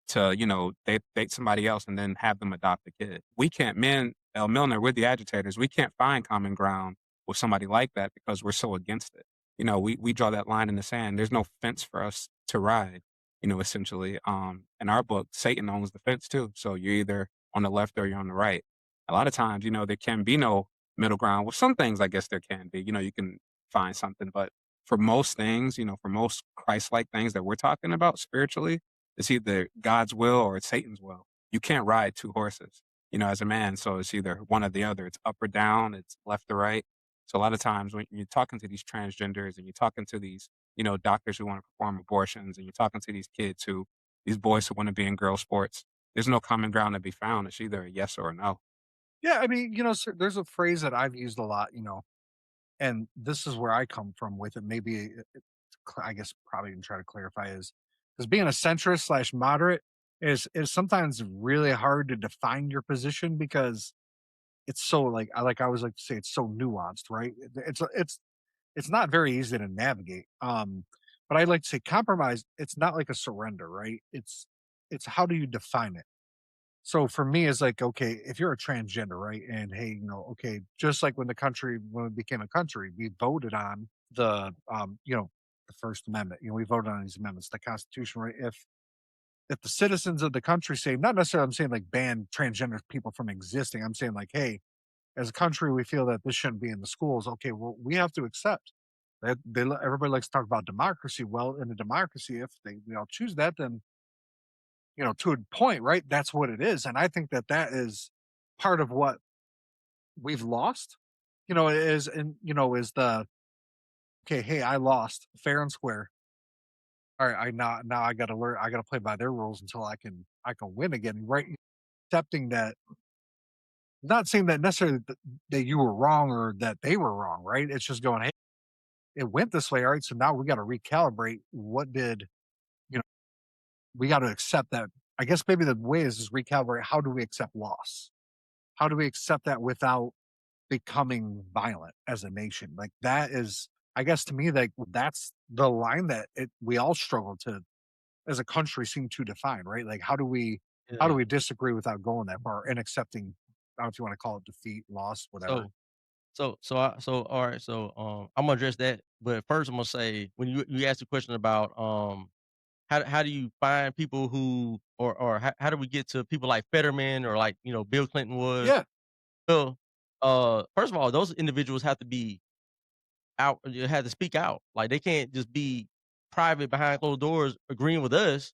to, date somebody else and then have them adopt a kid? We can't, men, El Milner, we're the agitators. We can't find common ground with somebody like that because we're so against it. We draw that line in the sand. There's no fence for us to ride, essentially. In our book, Satan owns the fence too. So you're either on the left or you're on the right. A lot of times, there can be no middle ground. With some things, I guess there can be. You can find something, but for most things, for most Christ-like things that we're talking about spiritually, it's either God's will or it's Satan's will. You can't ride two horses, as a man. So it's either one or the other. It's up or down. It's left or right. So a lot of times when you're talking to these transgenders and you're talking to these, doctors who want to perform abortions and you're talking to these boys who want to be in girl sports, there's no common ground to be found. It's either a yes or a no. Yeah, I mean, sir, there's a phrase that I've used a lot, and this is where I come from with it. Maybe I guess probably can try to clarify is because being a centrist slash moderate is sometimes really hard to define your position because it's so I always like to say it's so nuanced, right? It's not very easy to navigate. But I like to say compromise. It's not like a surrender, right? It's how do you define it? So for me, it's like, okay, if you're a transgender, right? And hey, okay, just like when it became a country, we voted on the First Amendment. We voted on these amendments, the Constitution, right? If the citizens of the country say, not necessarily I'm saying like ban transgender people from existing, I'm saying like, hey, as a country, we feel that this shouldn't be in the schools. Okay, well, we have to accept that everybody likes to talk about democracy. Well, in a democracy, if we all choose that, then to a point, right? That's what it is, and I think that that is part of what we've lost. Is the okay? Hey, I lost fair and square. All right, I now I got to learn. I got to play by their rules until I can win again. Right? Accepting that, not saying that necessarily that you were wrong or that they were wrong. Right? It's just going, hey, it went this way. All right, so now we got to recalibrate. What did you know? We got to accept that. I guess maybe the way is recalibrate. How do we accept loss? How do we accept that without becoming violent as a nation? Like that is, I guess to me, like that's the line that we all struggle to as a country seem to define, right? Like how do Yeah. we disagree without going that far and accepting, I don't know if you want to call it defeat, loss, whatever. So all right. So I'm gonna address that, but first I'm gonna say when you asked the question about how do you find people who or how do we get to people like Fetterman or like Bill Clinton was? Yeah. Well, first of all, those individuals have to be out. You have to speak out. Like they can't just be private behind closed doors agreeing with us.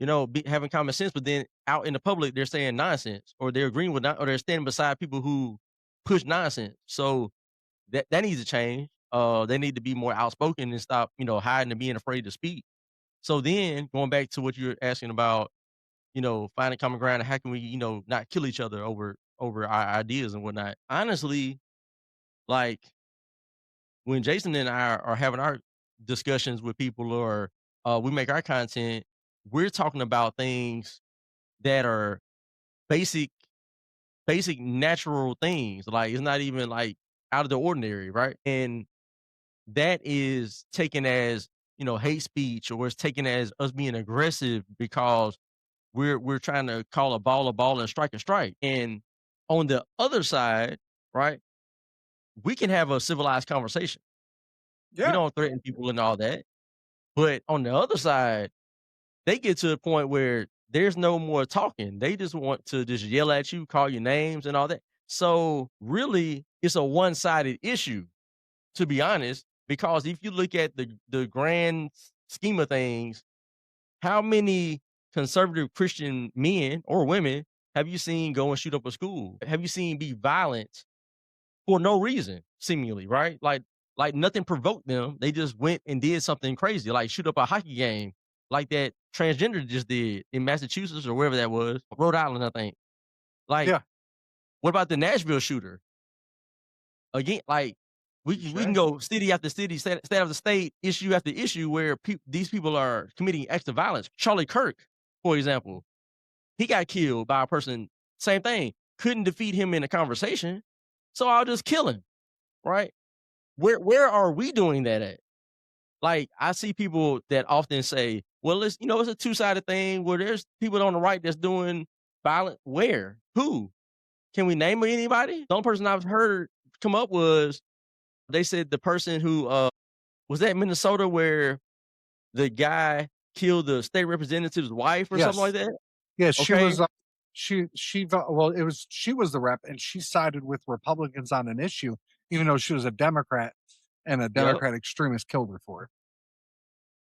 Having common sense, but then out in the public they're saying nonsense, or they're agreeing with or they're standing beside people who push nonsense. So that needs to change. They need to be more outspoken and stop, hiding and being afraid to speak. So then going back to what you're asking about, finding common ground and how can we, not kill each other over our ideas and whatnot. Honestly, like when Jason and I are having our discussions with people or we make our content, we're talking about things that are basic basic natural things. Like it's not even like out of the ordinary, right? And that is taken as, hate speech, or it's taken as us being aggressive because we're trying to call a ball and strike a strike. And on the other side, right, we can have a civilized conversation. We Yeah. don't threaten people and all that. But on the other side, they get to a point where there's no more talking. They just want to just yell at you, call you names and all that. So really, it's a one-sided issue, to be honest, because if you look at the grand scheme of things, how many conservative Christian men or women have you seen go and shoot up a school? Have you seen be violent for no reason, seemingly, right? Like nothing provoked them. They just went and did something crazy, like shoot up a hockey game, like that transgender just did in Massachusetts or wherever that was, Rhode Island, I think. Like, Yeah. what about the Nashville shooter? Again, like We can go city after city, state after state, issue after issue where these people are committing acts of violence. Charlie Kirk, for example, he got killed by a person. Same thing. Couldn't defeat him in a conversation, so I'll just kill him. Right? Where are we doing that at? Like, I see people that often say, "Well, it's a two-sided thing where there's people on the right that's doing violent." Where? Who? Can we name anybody? The only person I've heard come up was they said the person who was that Minnesota where the guy killed the state representative's wife or something like Yes. that. Yeah, she Okay. was. Well, it was she was the rep, and she sided with Republicans on an issue, even though she was a Democrat, and a Yep. Democrat extremist killed her for it.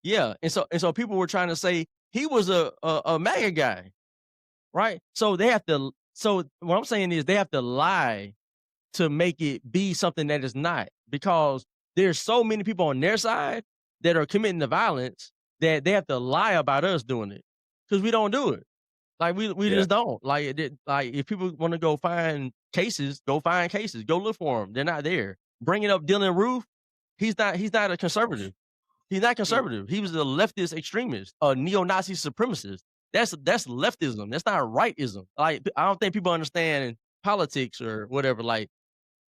Yeah, and so people were trying to say he was a MAGA guy, right? So they have to. So what I'm saying is they have to lie to make it be something that is not, because there's so many people on their side that are committing the violence that they have to lie about us doing it because we don't do it. Like we Yeah. just don't. Like if people want to go find cases, go find cases, go look for them. They're not there. Bringing up Dylan Roof, he's not a conservative. He's not conservative. He was a leftist extremist, a neo-Nazi supremacist. That's leftism. That's not rightism. Like, I don't think people understand politics or whatever. Like,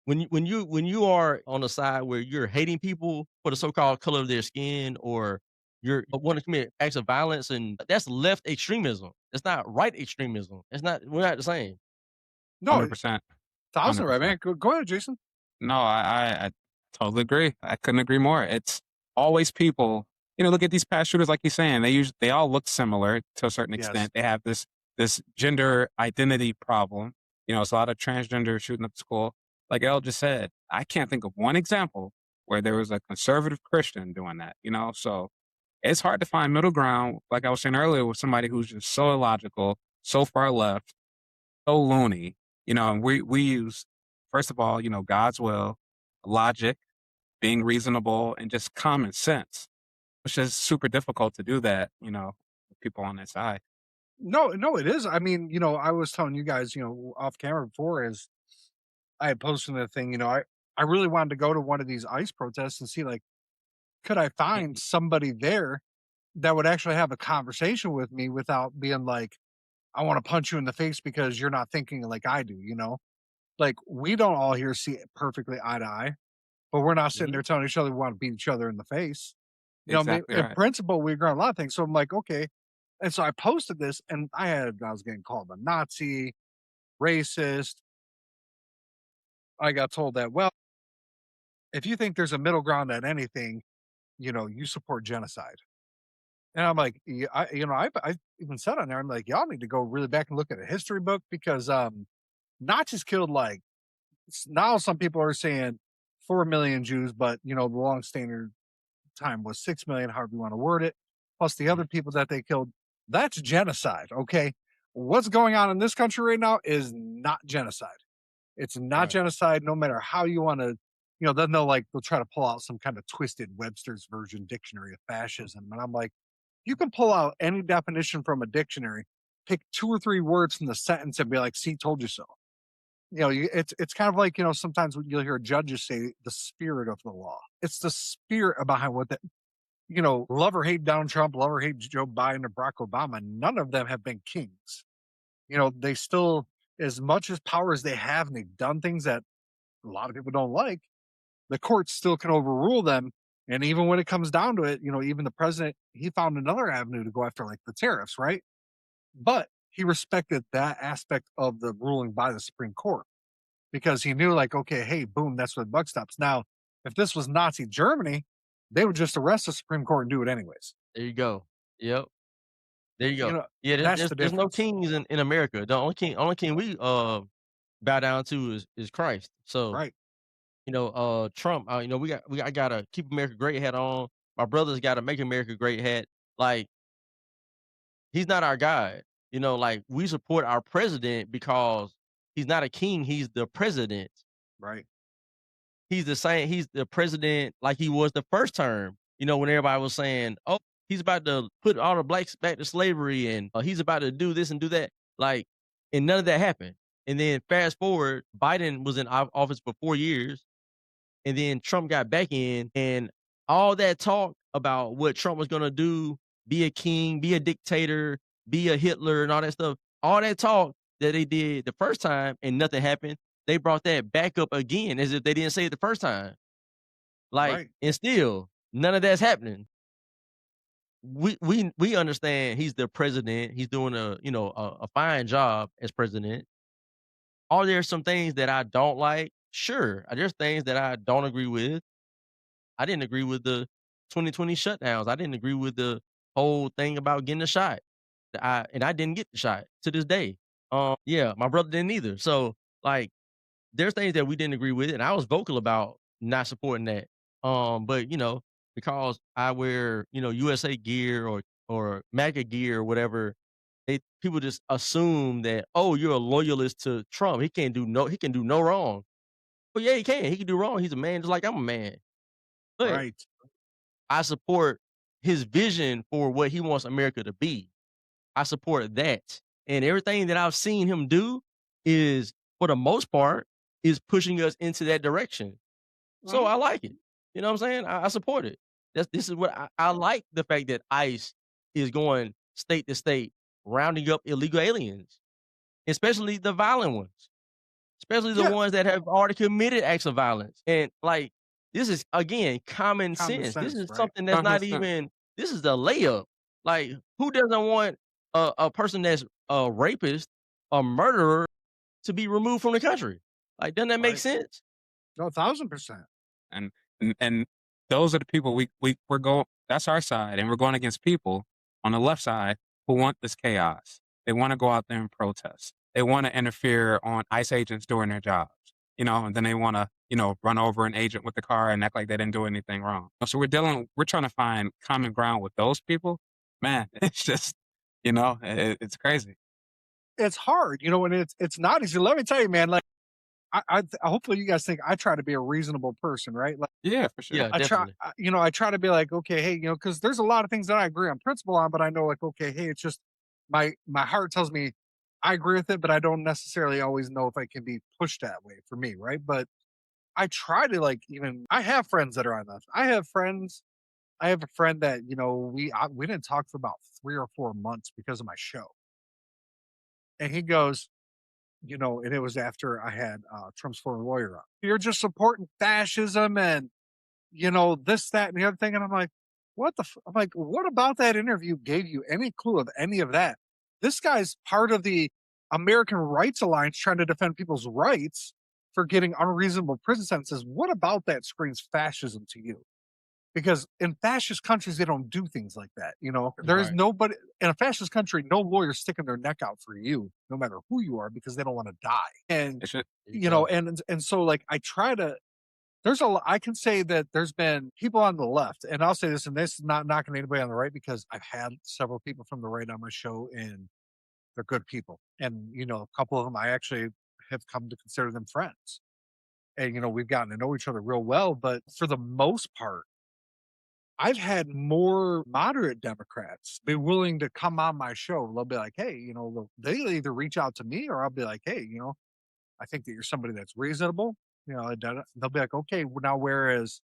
when you are on the side where you're hating people for the so-called color of their skin, or you're want to commit acts of violence, and that's left extremism. It's not right extremism. We're not the same. No, 100%. 1,000 right, 100%. man. Go ahead, Jason. No, I totally agree. I couldn't agree more. It's always people, look at these past shooters, like you're saying, they all look similar to a certain Yes. extent. They have this gender identity problem. It's a lot of transgender shooting up school. Like El just said, I can't think of one example where there was a conservative Christian doing that, so it's hard to find middle ground, like I was saying earlier, with somebody who's just so illogical, so far left, so loony, and we use, first of all, God's will, logic, being reasonable, and just common sense, which is super difficult to do that, with people on that side. No, it is. I mean, I was telling you guys, off camera before, is I had posted the thing, I really wanted to go to one of these ICE protests and see, like, could I find somebody there that would actually have a conversation with me without being like, I want to punch you in the face because you're not thinking like I do, Like, we don't all here see it perfectly eye to eye, but we're not sitting there telling each other we want to beat each other in the face. Exactly In right. principle, we agree on a lot of things. So I'm like, okay. And so I posted this, and I was getting called a Nazi, racist. I got told that, well, if you think there's a middle ground at anything, you support genocide. And I'm like, yeah, I even said on there, I'm like, y'all need to go really back and look at a history book, because Nazis killed, like, now some people are saying 4 million Jews, but the long standard time was 6 million, however you want to word it, plus the other people that they killed. That's genocide. Okay. What's going on in this country right now is not genocide. It's not Right. genocide, no matter how you want to, then they'll try to pull out some kind of twisted Webster's version dictionary of fascism. And I'm like, you can pull out any definition from a dictionary, pick 2 or 3 words from the sentence and be like, see, told you so. It's kind of like, sometimes when you'll hear judges say the spirit of the law. It's the spirit behind what that, love or hate Donald Trump, love or hate Joe Biden or Barack Obama. None of them have been kings. They still, as much as power as they have, and they've done things that a lot of people don't like, the courts still can overrule them. And even when it comes down to it, even the president, he found another avenue to go after, like the tariffs, right? But he respected that aspect of the ruling by the Supreme Court, because he knew, like, okay, hey, boom, that's where the buck stops. Now, if this was Nazi Germany, they would just arrest the Supreme Court and do it anyways. There you go. Yep. There you go. Yeah, that's the there's no difference. kings in America. The only king we bow down to is Christ. So Right. Trump, I got a Keep America Great hat on. My brother's got a Make America Great hat. Like, he's not our God. Like, we support our president because he's not a king, he's the president. Right. He's the president like he was the first term, when everybody was saying, oh, he's about to put all the blacks back to slavery, and he's about to do this and do that. Like, and none of that happened. And then fast forward, Biden was in office for 4 years, and then Trump got back in, and all that talk about what Trump was gonna do, be a king, be a dictator, be a Hitler, and all that stuff, all that talk that they did the first time and nothing happened, they brought that back up again as if they didn't say it the first time. Like, Right. and still none of that's happening. We understand he's the president. He's doing a fine job as president. Are there some things that I don't like? Sure. There's things that I don't agree with. I didn't agree with the 2020 shutdowns. I didn't agree with the whole thing about getting a shot. I didn't get the shot to this day. Yeah, my brother didn't either. So like there's things that we didn't agree with, and I was vocal about not supporting that. But because I wear, USA gear or MAGA gear or whatever, people just assume that, oh, you're a loyalist to Trump. He can do no wrong. Well, yeah, he can. He can do wrong. He's a man just like I'm a man. But Right. I support his vision for what he wants America to be. I support that. And everything that I've seen him do is, for the most part, is pushing us into that direction. So Mhm. I like it. You know what I'm saying? I support it. This is what I like the fact that ICE is going state to state, rounding up illegal aliens, especially the violent ones, especially the Yeah. ones that have already committed acts of violence. And like this is again common Common sense. This sense, is right? something that's Common not sense. even this is the layup. Like who doesn't want a person that's a rapist, a murderer to be removed from the country? Like, doesn't that make Right. sense? No, 1000%. And and those are the people we're going. That's our side, and we're going against people on the left side who want this chaos. They want to go out there and protest. They want to interfere on ICE agents doing their jobs, and then they want to, run over an agent with the car and act like they didn't do anything wrong. So we're trying to find common ground with those people. Man, it's just, it's crazy. It's hard, and it's not easy. Let me tell you, man, like hopefully you guys think I try to be a reasonable person, right? Like Yeah, for sure. Yeah, definitely. I try to be like, okay, hey, because there's a lot of things that I agree on principle on, but I know like, okay, hey, it's just my heart tells me I agree with it, but I don't necessarily always know if I can be pushed that way for me, right? But I try to like even I have friends that are on that. I have a friend that we didn't talk for about 3 or 4 months because of my show, and he goes, and it was after I had Trump's former lawyer on. You're just supporting fascism and this, that, and the other thing. And I'm like, I'm like, what about that interview gave you any clue of any of that? This guy's part of the American Rights Alliance trying to defend people's rights for getting unreasonable prison sentences. What about that screams fascism to you? Because in fascist countries, they don't do things like that. There is Right. nobody in a fascist country, no lawyer's sticking their neck out for you, no matter who you are, because they don't want to die. And, It should. There you go. and so like I try to, I can say that there's been people on the left, and I'll say this, and this is not knocking anybody on the right because I've had several people from the right on my show, and they're good people. And a couple of them I actually have come to consider them friends. And we've gotten to know each other real well. But for the most part, I've had more moderate Democrats be willing to come on my show. They'll be like, hey, they'll either reach out to me or I'll be like, hey, I think that you're somebody that's reasonable. They'll be like, okay, well, now whereas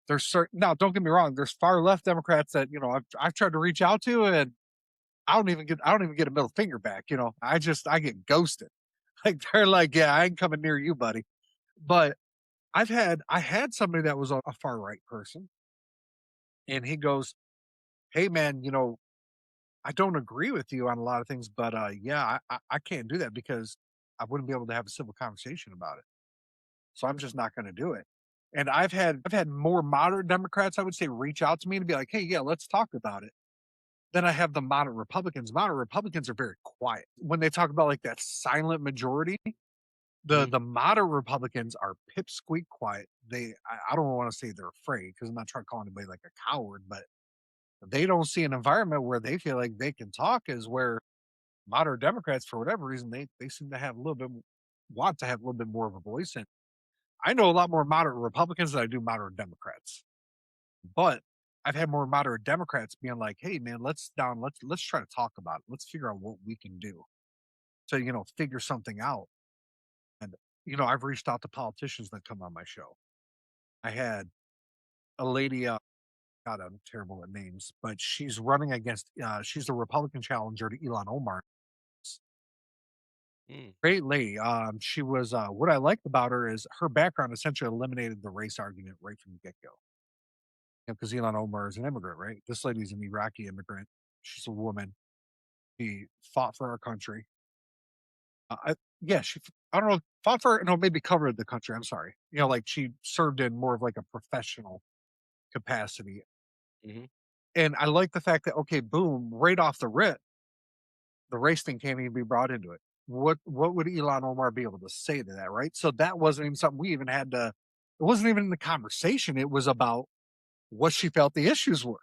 there's certain now, don't get me wrong, there's far left Democrats that I've tried to reach out to, and I don't even get a middle finger back. I get ghosted. Like they're like, yeah, I ain't coming near you, buddy. But I had somebody that was a far right person, and he goes, hey man, I don't agree with you on a lot of things, but yeah, I can't do that because I wouldn't be able to have a civil conversation about it. So I'm just not going to do it. And I've had more moderate Democrats, I would say, reach out to me to be like, hey, yeah, let's talk about it. Then I have the moderate Republicans. Moderate Republicans are very quiet when they talk about like that silent majority. Mhm. The moderate Republicans are pipsqueak quiet. I don't want to say they're afraid because I'm not trying to call anybody like a coward, but they don't see an environment where they feel like they can talk is where moderate Democrats, for whatever reason, they seem to have a little bit want to have a little bit more of a voice. And I know a lot more moderate Republicans than I do moderate Democrats. But I've had more moderate Democrats being like, "Hey, man, let's try to talk about it. Let's figure out what we can do to figure something out." And I've reached out to politicians that come on my show, I had a lady, God, I'm terrible at names, but she's running against, she's a Republican challenger to Elon Omar. Mm. Great lady. She was, what I liked about her is her background essentially eliminated the race argument right from the get go. Because Elon Omar is an immigrant, right? This lady's an Iraqi immigrant. She's a woman. She fought for our country. Yeah, I don't know, fought for, no, maybe covered the country. I'm sorry. Like she served in more of like a professional capacity. Mhm. And I like the fact that, okay, boom, right off the rip, the race thing can't even be brought into it. What would Elon Omar be able to say to that, right? So that wasn't even something we even had to, it wasn't even in the conversation. It was about what she felt the issues were.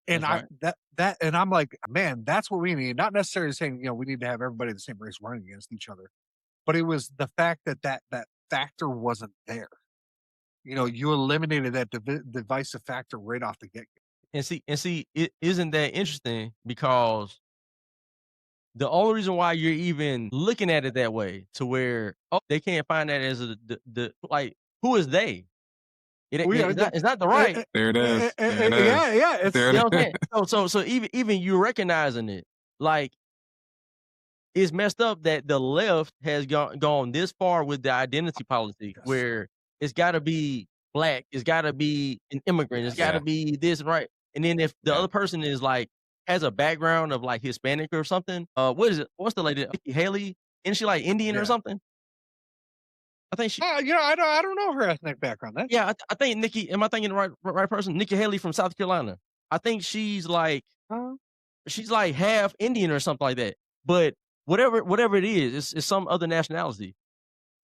And That's right. and I'm like, man, that's what we need. Not necessarily saying, we need to have everybody the same race running against each other, but it was the fact that that factor wasn't there. You eliminated that divisive factor right off the get go. And see, isn't that interesting? Because the only reason why you're even looking at it that way, to where they can't find that as the like, who is they? We are It's not the eh, right. There it is. There it is. yeah. It's There You know it what I'm is. saying? So even you recognizing it, like, it's messed up that the left has gone this far with the identity politics, yes, where it's got to be black, it's got to be an immigrant, it's yes, got to Yeah. be this, right? And then if the Yeah. other person is like has a background of like Hispanic or something, what is it? What's the lady? Nikki Haley? Isn't she like Indian or yeah. something? I think she. I don't know her ethnic background. That's Yeah, I think Nikki. Am I thinking the right person? Nikki Haley from South Carolina. I think she's like half Indian or something like that. But whatever it is, it's some other nationality.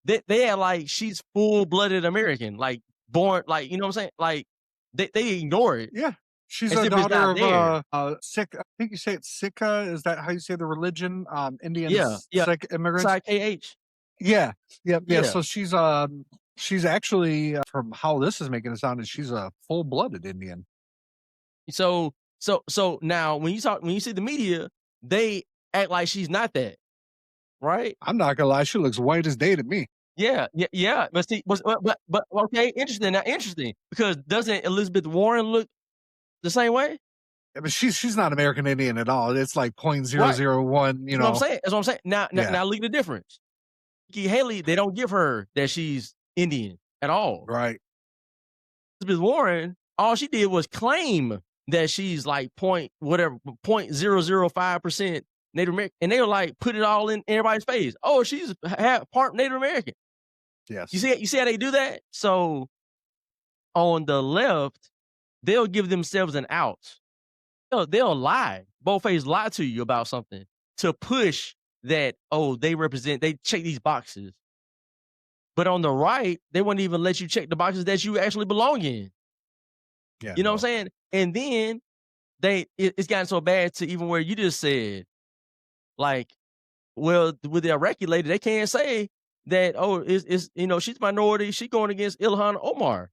They are like, she's full blooded American, like born, like, you know what I'm saying? Like they ignore it yeah. She's as a if it's daughter not there. of Sikh. I think you say it's Sikha. Is that how you say the religion? Yeah, Indians, yeah. Sikh immigrants. Side KH. Yeah, yeah. Yeah. So she's actually, from how this is making it sound, is she's a full blooded Indian. So now when you see the media, they act like she's not that, right? I'm not gonna lie, she looks white as day to me. Yeah. But see, but okay, interesting. Now interesting, because doesn't Elizabeth Warren look the same way? Yeah, but she's not American Indian at all. It's like point zero Right. zero one. That's what I'm saying. That's what I'm saying. Now, Yeah. now look at the difference. Nikki Haley, they don't give her that she's Indian at all. Right. Elizabeth Warren, all she did was claim that she's like 0.005% Native American, and they were like, put it all in everybody's face. Oh, she's part Native American. Yes. You see how they do that? So on the left, they'll give themselves an out. They'll lie, boldface lie to you about something to push that, they check these boxes. But on the right, they wouldn't even let you check the boxes that you actually belong in. Yeah. You know what I'm saying? And then it's gotten so bad to even where you just said, like, well, with the Iraqi lady, they can't say that, she's minority, she going against Ilhan Omar.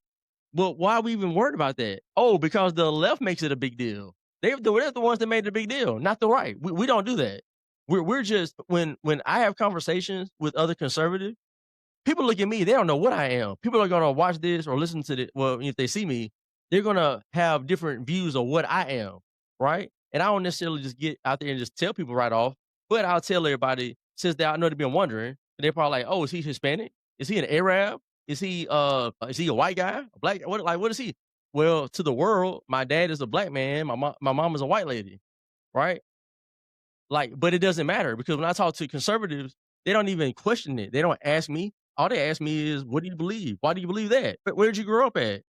But why are we even worried about that? Oh, because the left makes it a big deal. They're the ones that made it a big deal, not the right. We don't do that. We're just, when I have conversations with other conservatives, people look at me, they don't know what I am. People are gonna watch this or listen to this. Well, if they see me, they're gonna have different views of what I am, right? And I don't necessarily just get out there and just tell people right off, but I'll tell everybody, since I know they've been wondering. They're probably like, oh, is he Hispanic? Is he an Arab? Is he a white guy? A black? What is he? Well, to the world, my dad is a black man. My mom is a white lady, right? Like, but it doesn't matter, because when I talk to conservatives, they don't even question it. They don't ask me. All they ask me is, what do you believe? Why do you believe that? Where'd you grow up at?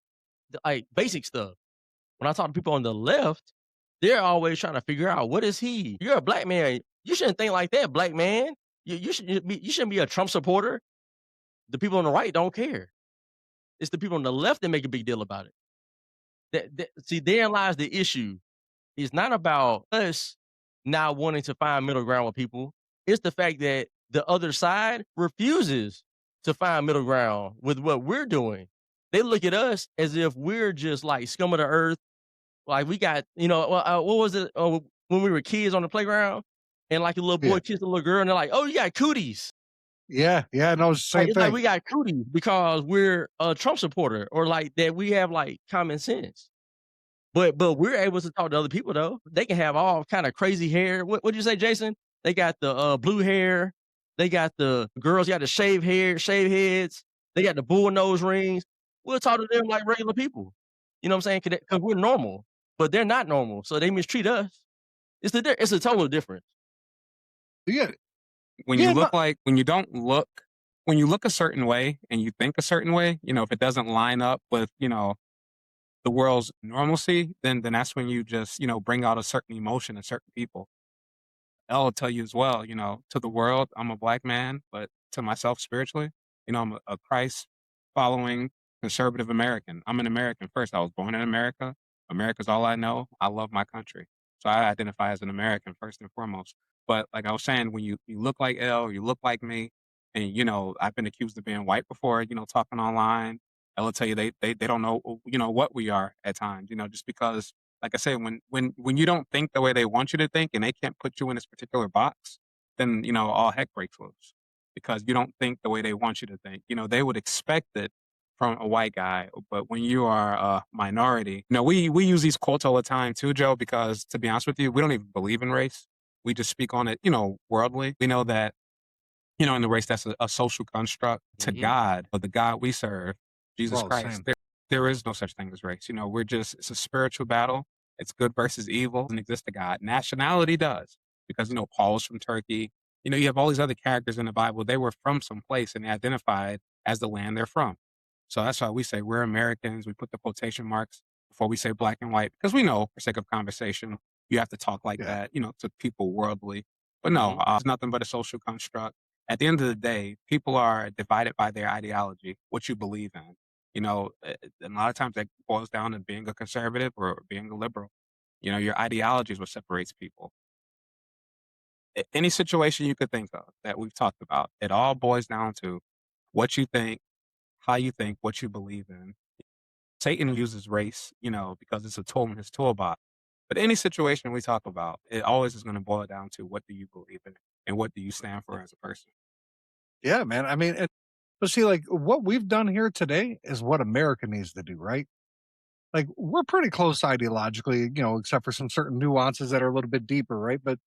Like, basic stuff. When I talk to people on the left, they're always trying to figure out, what is he? You're a black man. You shouldn't think like that, black man. You shouldn't be a Trump supporter. The people on the right don't care. It's the people on the left that make a big deal about it. See, therein lies the issue. It's not about us not wanting to find middle ground with people. It's the fact that the other side refuses to find middle ground with what we're doing. They look at us as if we're just like scum of the earth. Like, we got, what was it when we were kids on the playground, and like a little boy kissed a little girl, and they're like, oh, you got cooties. Yeah, no, it's the Like, same it's like thing. we got cooties because we're a Trump supporter or like that we have like common sense. But we're able to talk to other people though. They can have all kind of crazy hair. What'd you say, Jason? They got the blue hair. They got the girls got the shaved hair, shaved heads. They got the bull nose rings. We'll talk to them like regular people. You know what I'm saying? Because we're normal, but they're not normal, so they mistreat us. It's a total difference. Yeah, When you yeah, no, look like when you don't look when you look a certain way and you think a certain way, if it doesn't line up with, the world's normalcy, then that's when you just, bring out a certain emotion in certain people. I'll tell you as well, to the world, I'm a black man, but to myself spiritually, I'm a Christ following conservative American. I'm an American first. I was born in America. America's all I know. I love my country. So I identify as an American first and foremost. But like I was saying, when you look like L, you look like me, and I've been accused of being white before, talking online. I'll tell you they don't know, what we are at times, just because like I said, when you don't think the way they want you to think and they can't put you in this particular box, then all heck breaks loose because you don't think the way they want you to think. They would expect it from a white guy, but when you are a minority, we use these quotes all the time too, Joe. Because to be honest with you, we don't even believe in race. We just speak on it, worldly. We know that in the race, that's a social construct to Mhm. God, but the God we serve, we're Jesus all the Christ. same. There is no such thing as race. It's a spiritual battle. It's good versus evil. It doesn't exist to God. Nationality does because, Paul's from Turkey. You have all these other characters in the Bible. They were from some place and they identified as the land they're from. So that's why we say we're Americans. We put the quotation marks before we say black and white because we know, for sake of conversation, you have to talk like Yeah, that, to people worldly. But no, Mhm. it's nothing but a social construct. At the end of the day, people are divided by their ideology, what you believe in. And a lot of times that boils down to being a conservative or being a liberal. Your ideology is what separates people. Any situation you could think of that we've talked about, it all boils down to what you think, how you think, what you believe in. Satan uses race, because it's a tool in his toolbox. But any situation we talk about, it always is going to boil down to what do you believe in and what do you stand for as a person. yeah, man. I mean, but see, like what we've done here today is what America needs to do, right? Like we're pretty close ideologically, except for some certain nuances that are a little bit deeper, right? But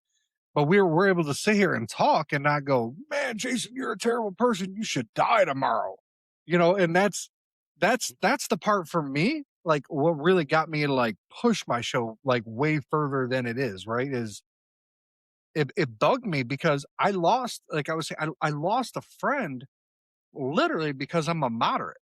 we're able to sit here and talk and not go, man, Jason, you're a terrible person. You should die tomorrow. And that's the part for me. Like what really got me to like push my show like way further than it is, right? Is it bugged me because I lost, like I was saying, I lost a friend literally because I'm a moderate.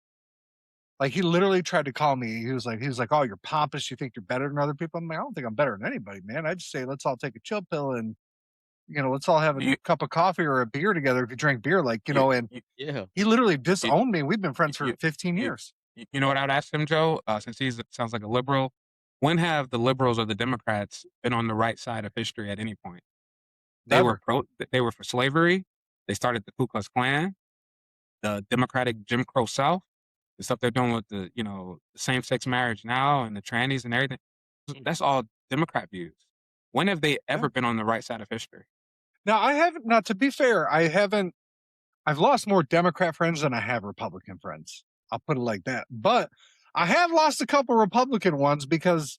Like he literally tried to call me. He was like, "Oh, you're pompous. You think you're better than other people." I'm like, "I don't think I'm better than anybody, man. I just say let's all take a chill pill and let's all have a You, cup of coffee or a beer together if you drink beer." Like you, and you, Yeah. he literally you, disowned me. We've been friends for you, 15 you, years. you know what I would ask him, Joe? Since he sounds like a liberal, when have the liberals or the Democrats been on the right side of history at any point? They were Never. they were for slavery. They started the Ku Klux Klan, the Democratic Jim Crow South, the stuff they're doing with the same sex marriage now and the trannies and everything. That's all Democrat views. When have they Yeah. ever been on the right side of history? Now I haven't. Now to be fair, I haven't. I've lost more Democrat friends than I have Republican friends. I'll put it like that. But I have lost a couple Republican ones because,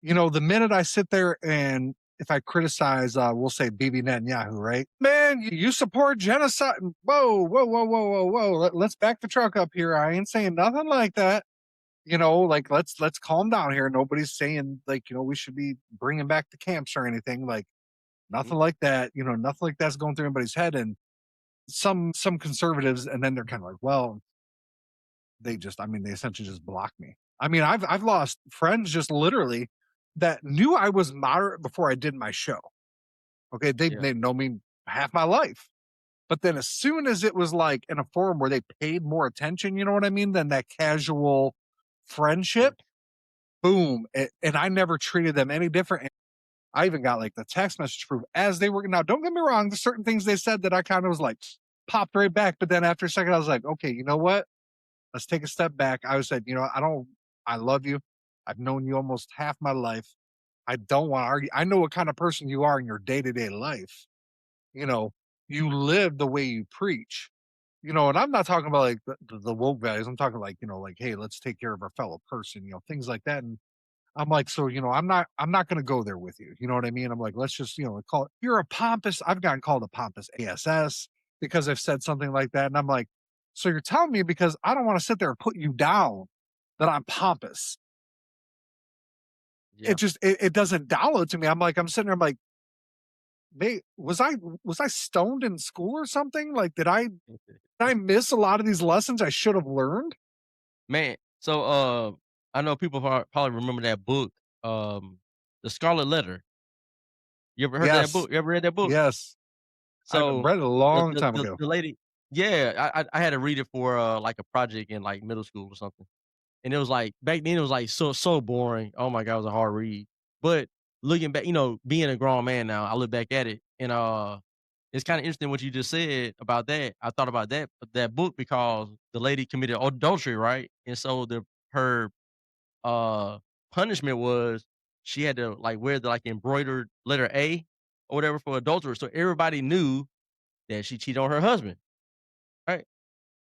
the minute I sit there and if I criticize, we'll say Bibi Netanyahu, right? Man, you support genocide. Whoa, whoa, whoa, whoa, whoa, whoa. Let's back the truck up here. I ain't saying nothing like that. Like let's calm down here. Nobody's saying like we should be bringing back the camps or anything. Like Mhm. nothing like that. Nothing like that's going through anybody's head. And some conservatives, and then they're kind of like, well, they essentially just block me. I mean, I've lost friends just literally that knew I was moderate before I did my show. Okay, they Yeah. they know me half my life. But then as soon as it was like in a forum where they paid more attention, you know what I mean, than that casual Mhm. friendship, boom. And I never treated them any different. I even got like the text message proof as they were. Now, don't get me wrong, there's certain things they said that I kind of was like popped right back. But then after a second, I was like, okay, you know what? Let's take a step back. I said, I love you. I've known you almost half my life. I don't want to argue. I know what kind of person you are in your day to day life. You know, you live the way you preach. And I'm not talking about like the woke values. I'm talking like, like, hey, let's take care of our fellow person, things like that. And I'm like, so, I'm not going to go there with you. You know what I mean? I'm like, let's just, call it, you're a pompous. I've gotten called a pompous ASS because I've said something like that. And I'm like, so you're telling me because I don't want to sit there and put you down that I'm pompous. It Yeah. just, it doesn't download to me. I'm sitting there, I'm like, mate, was I stoned in school or something? Like, did I miss a lot of these lessons I should have learned? Man, so, I know people probably remember that book, The Scarlet Letter. You ever heard of that Yes. book? You ever read that book? Yes. I So, read it a the long the time the ago. the lady yeah, I had to read it for, like, a project in, like, middle school or something, and it was, like back then, it was, like, so boring. Oh my god, it was a hard read, but looking back, being a grown man now, I look back at it, and, it's kinda interesting what you just said about that. I thought about that book because the lady committed adultery, right? And so her uh, punishment was she had to, like, wear the, like, embroidered letter A or whatever for adultery, so everybody knew that she cheated on her husband, right?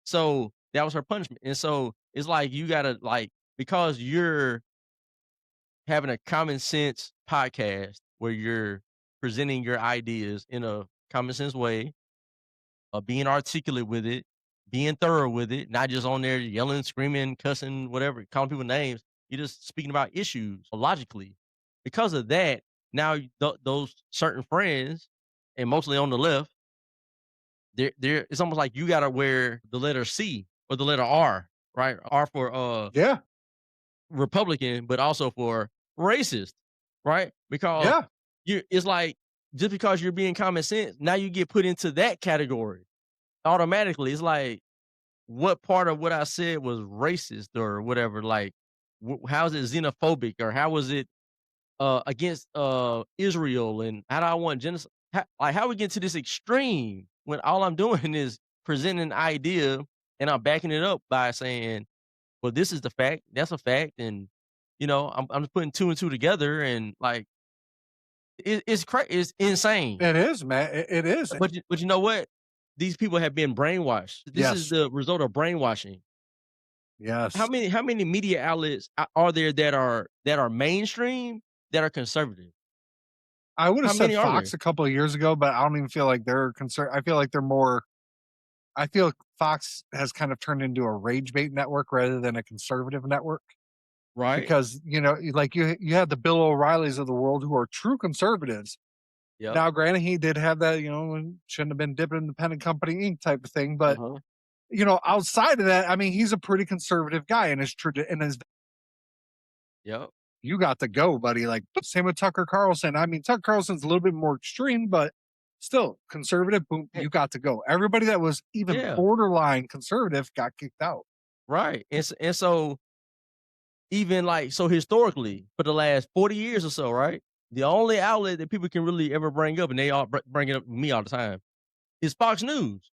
So, that was her punishment, and so, it's like you gotta, like because you're having a common sense podcast where you're presenting your ideas in a common sense way, being articulate with it, being thorough with it, not just on there yelling, screaming, cussing, whatever, calling people names. You're just speaking about issues logically. Because of that, now those certain friends, and mostly on the left, they're it's almost like you gotta wear the letter C or the letter R, right? R for Yeah. Republican, but also for racist, right? Because Yeah. it's like just because you're being common sense, now you get put into that category automatically. It's like, what part of what I said was racist or whatever? Like, how is it xenophobic or how was it against Israel? And how do I want genocide? How we get to this extreme when all I'm doing is presenting an idea and I'm backing it up by saying, well, this is the fact, that's a fact, and I'm just putting two and two together, and like it's insane. It is, man. It is. But you know what? These people have been brainwashed. This is Yes. the result of brainwashing. How Yes. many media outlets are there that are mainstream that are conservative? I would have How said many are there? Fox a couple of years ago, but I don't even feel like they're concerned. I feel like they're more. I feel Fox has kind of turned into a rage bait network rather than a conservative network Right? because like you had the Bill O'Reillys of the world who are true conservatives. Yep. Now, granted, he did have that, shouldn't have been dipping independent company Inc. type of thing, but Uh-huh. outside of that, I mean, he's a pretty conservative guy in his Yep. you got to go, buddy. Like, same with Tucker Carlson. I mean, Tucker Carlson's a little bit more extreme, but still conservative. Boom, Eh, you got to go. Everybody that was even yeah. borderline conservative got kicked out. Right. And so even like so historically for the last 40 years or so, right? The only outlet that people can really ever bring up, and they all bring it up to me all the time, is Fox News.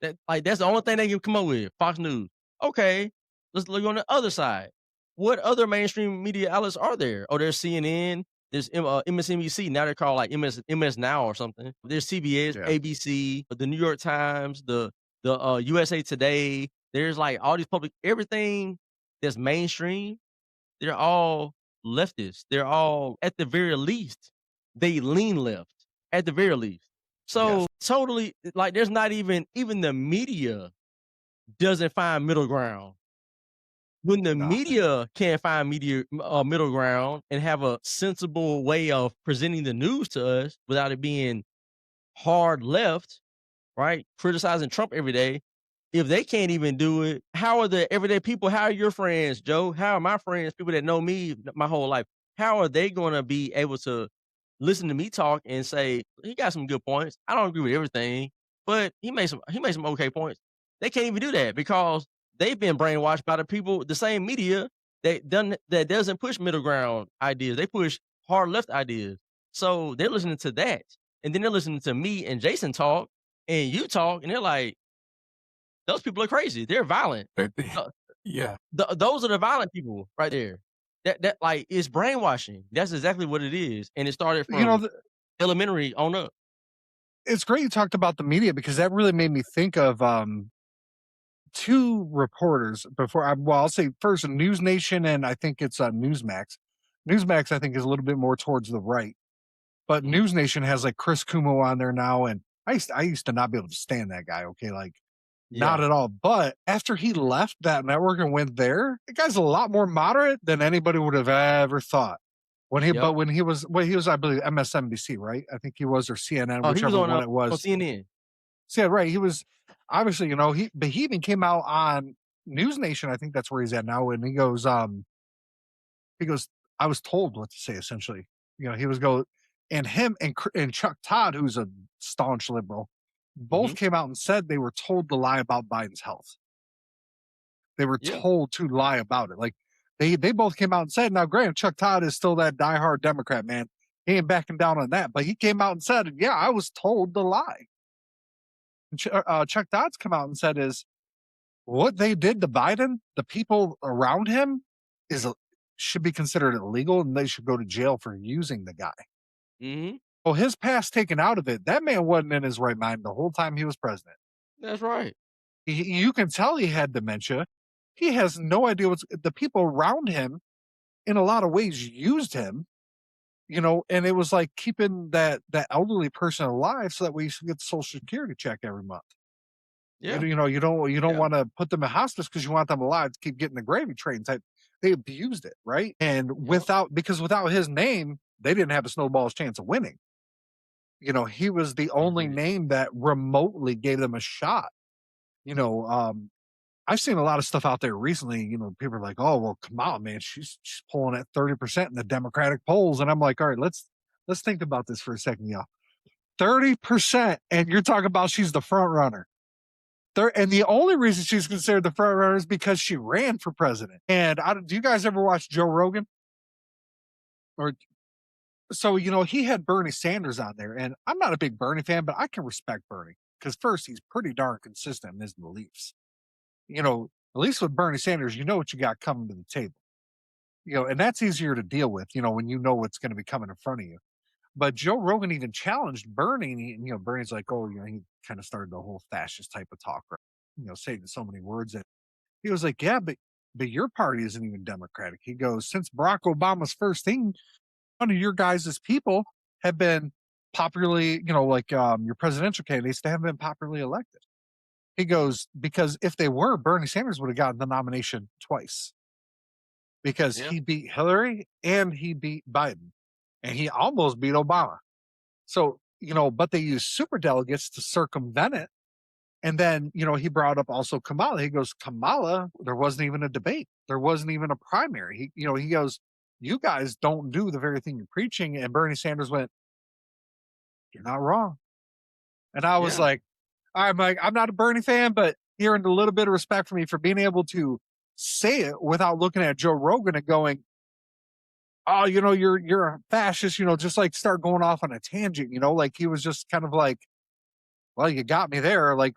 That's the only thing they can come up with. Fox News. Okay, let's look on the other side. What other mainstream media outlets are there? Oh, there's CNN. There's MSNBC. Now they're called like MS Now or something. There's CBS, Yeah. ABC, the New York Times, the USA Today. There's like all these public everything that's mainstream. They're all leftists. They're all at the very least they lean left at the very least. Yes. So totally, like, there's not even the media doesn't find middle ground. When the Nah. media can't find middle ground and have a sensible way of presenting the news to us without it being hard left, right? Criticizing Trump every day. If they can't even do it, how are the everyday people? How are your friends, Joe? How are my friends, people that know me my whole life? How are they going to be able to listen to me talk and say he got some good points? I don't agree with everything, but he made some okay points. They can't even do that because they've been brainwashed by the people, the same media that doesn't push middle ground ideas. They push hard left ideas. So they're listening to that, and then they're listening to me and Jason talk, and you talk, and they're like, those people are crazy. They're violent. Uh, Yeah. those are the violent people right there. That like it's brainwashing. That's exactly what it is, and it started You know, from elementary on up. it's great you talked about the media because that really made me think of two reporters before I'll say first News Nation, and I think it's Newsmax. Newsmax, I think, is a little bit more towards the right, but Mhm. News Nation has like Chris Kumo on there now, and I used to not be able to stand that guy. Okay, like not Yeah. at all. But after he left that network and went there, the guy's a lot more moderate than anybody would have ever thought. Yep. When he was, I believe MSNBC, right? I think he was, or CNN, Oh, he was whichever one it on was. CNN. So, yeah, right. He was obviously, but he even came out on News Nation. I think that's where he's at now. And he goes, I was told what to say, essentially. He was and him and Chuck Todd, who's a staunch liberal, both Mhm. came out and said they were told to lie about Biden's health. They were Yeah. told to lie about it. Like they both came out and said, now granted, Chuck Todd is still that diehard Democrat, man. He ain't backing down on that. But he came out and said, yeah, I was told to lie. And Chuck Todd's come out and said is what they did to Biden, the people around him should be considered illegal and they should go to jail for using the guy. Mhm. Well, his past taken out of it, that man wasn't in his right mind the whole time he was president. That's right. You can tell he had dementia. He has no idea the people around him in a lot of ways used him, and it was like keeping that elderly person alive so that we get the social security check every month. Yeah. You don't Yeah. want to put them in hospice because you want them alive to keep getting the gravy train type. They abused it, right? And Yep. without his name, they didn't have a snowball's chance of winning. He was the only Agreed. name that remotely gave them a shot. You know, I've seen a lot of stuff out there recently. People are like, "Oh, well, come on, man, she's pulling at 30% in the Democratic polls," and I'm like, "All right, let's think about this for a second, y'all. 30%, and you're talking about she's the front runner. And the only reason she's considered the front runner is because she ran for president. And do you guys ever watch Joe Rogan? Or so he had Bernie Sanders on there, and I'm not a big Bernie fan, but I can respect Bernie because first he's pretty darn consistent in his beliefs. At least with Bernie Sanders, you know what you got coming to the table. And that's easier to deal with. When you know what's going to be coming in front of you. But Joe Rogan even challenged Bernie, and Bernie's like, oh, he kind of started the whole fascist type of talk, right? Saying so many words that he was like, yeah, but your party isn't even Democratic. He goes, since Barack Obama's first thing, none of your guys' people have been popularly, like your presidential candidates, they haven't been popularly elected. He goes, because if they were, Bernie Sanders would have gotten the nomination twice because Yeah. he beat Hillary and he beat Biden and he almost beat Obama. So, but they use super delegates to circumvent it. And then, he brought up also Kamala. He goes, Kamala, there wasn't even a debate. There wasn't even a primary. He goes, you guys don't do the very thing you're preaching. And Bernie Sanders went, you're not wrong. And I was Yeah. like, I'm not a Bernie fan, but he earned a little bit of respect for me for being able to say it without looking at Joe Rogan and going, oh, you're a fascist, just like start going off on a tangent, like he was just kind of like, well, you got me there. Like,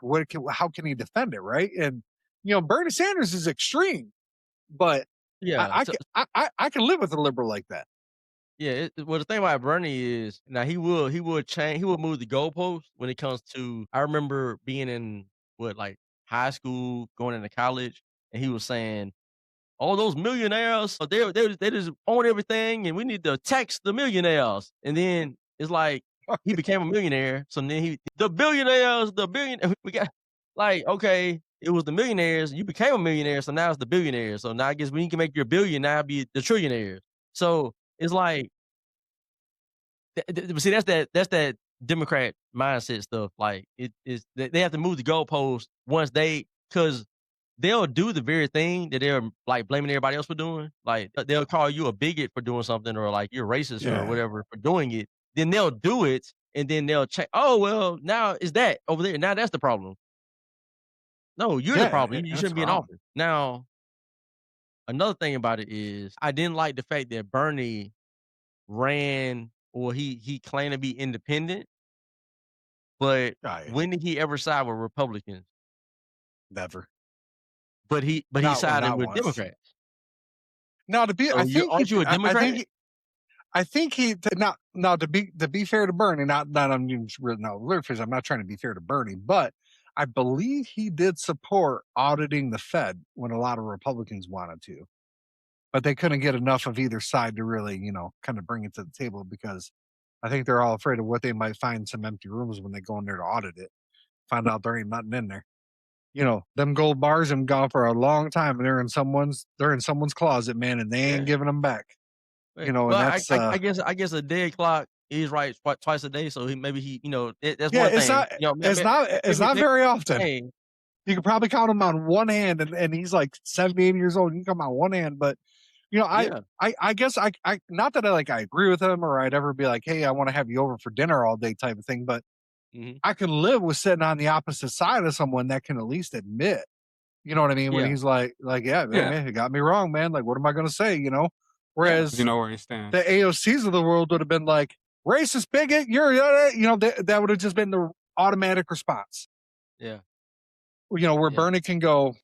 how can he defend it, right? And Bernie Sanders is extreme, but Yeah. So I can live with a liberal like that. yeah, well, the thing about Bernie is now he would change he would move the goalpost when it comes to I remember being in like high school, going into college, and he was saying, all those millionaires, so they just own everything, and we need to tax the millionaires. And then it's like he became a millionaire, so then the billionaires, we got like okay, it was the millionaires, you became a millionaire, so now it's the billionaires. So now I guess when you can make your billion, now it'd be the trillionaires. So it's like, see, that's that Democrat mindset stuff. Like it is, they have to move the goalposts once because they'll do the very thing that they're like blaming everybody else for doing. Like they'll call you a bigot for doing something, or like you're racist or Yeah. whatever for doing it. Then they'll do it, and then they'll check. Oh well, now is that over there? Now that's the problem. No, you're the Yeah, problem. You that's shouldn't be in wrong. office. Now, another thing about it is I didn't like the fact that Bernie ran or he claimed to be independent, but Yeah, when did he ever side with Republicans? never. But he sided Not with once. Democrats. Now to be, So you aren't you a Democrat? I think he now to be fair to Bernie, not I'm using no, I'm not trying to be fair to Bernie, but I believe he did support auditing the Fed when a lot of Republicans wanted to, but they couldn't get enough of either side to really, kind of bring it to the table because I think they're all afraid of what they might find in some empty rooms when they go in there to audit it. Find out there ain't nothing in there. Them gold bars have gone for a long time and they're in someone's closet, man, and they ain't Yeah. giving them back. And Well, that's I guess a dead clock is right twice a day, so that's yeah, one it's thing. not it's not Maybe very often. hey, You can probably count him on one hand, and he's like 78 years old. You can count him on one hand, but I yeah, I guess I not that I agree with him or I'd ever be like, hey, I want to have you over for dinner all day type of thing, but mhm, I can live with sitting on the opposite side of someone that can at least admit, you know what I mean? When yeah, he's like, yeah, Yeah, man, you got me wrong, man. Like, what am I gonna say? yeah, 'cause you Whereas know where he the stands. AOCs of the world would have been like, racist bigot, that would have just been the automatic response. yeah, Where yeah. Bernie can go,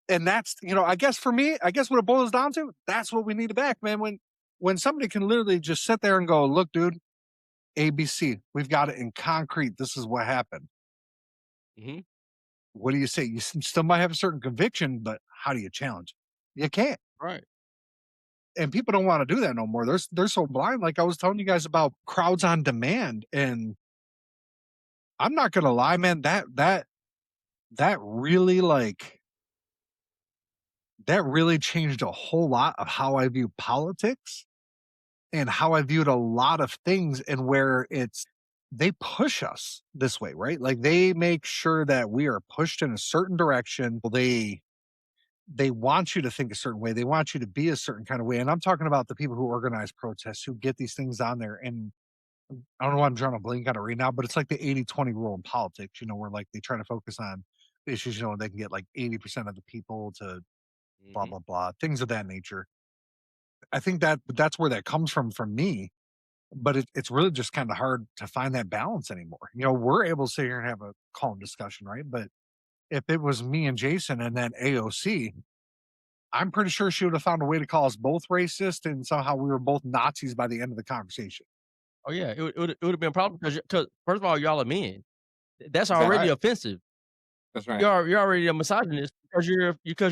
and that's I guess for me, I guess what it boils down to, that's what we need to back, man. When somebody can literally just sit there and go, look, dude, ABC, we've got it in concrete. This is what happened. Mhm, What do you say? You still might have a certain conviction, but how do you challenge it? You can't. right. And people don't want to do that no more. They're so blind. Like I was telling you guys about crowds on demand, and I'm not gonna lie, man. That really that really changed a whole lot of how I view politics and how I viewed a lot of things, and where they push us this way, right? Like they make sure that we are pushed in a certain direction. They want you to think a certain way. They want you to be a certain kind of way. And I'm talking about the people who organize protests, who get these things on there. And I don't know why I'm drawing a blank on it right now, but it's like the 80-20 rule in politics, where like they try to focus on issues, they can get like 80% of the people to blah, Mhm. blah, blah, things of that nature. I think that's where that comes from for me. But it's really just kind of hard to find that balance anymore. We're able to sit here and have a calm discussion, right? But if it was me and Jason and then AOC, I'm pretty sure she would have found a way to call us both racist, and somehow we were both Nazis by the end of the conversation. Oh, yeah, it would have been a problem because first of all, y'all are men. That's already Right. offensive. That's right. You're already a misogynist because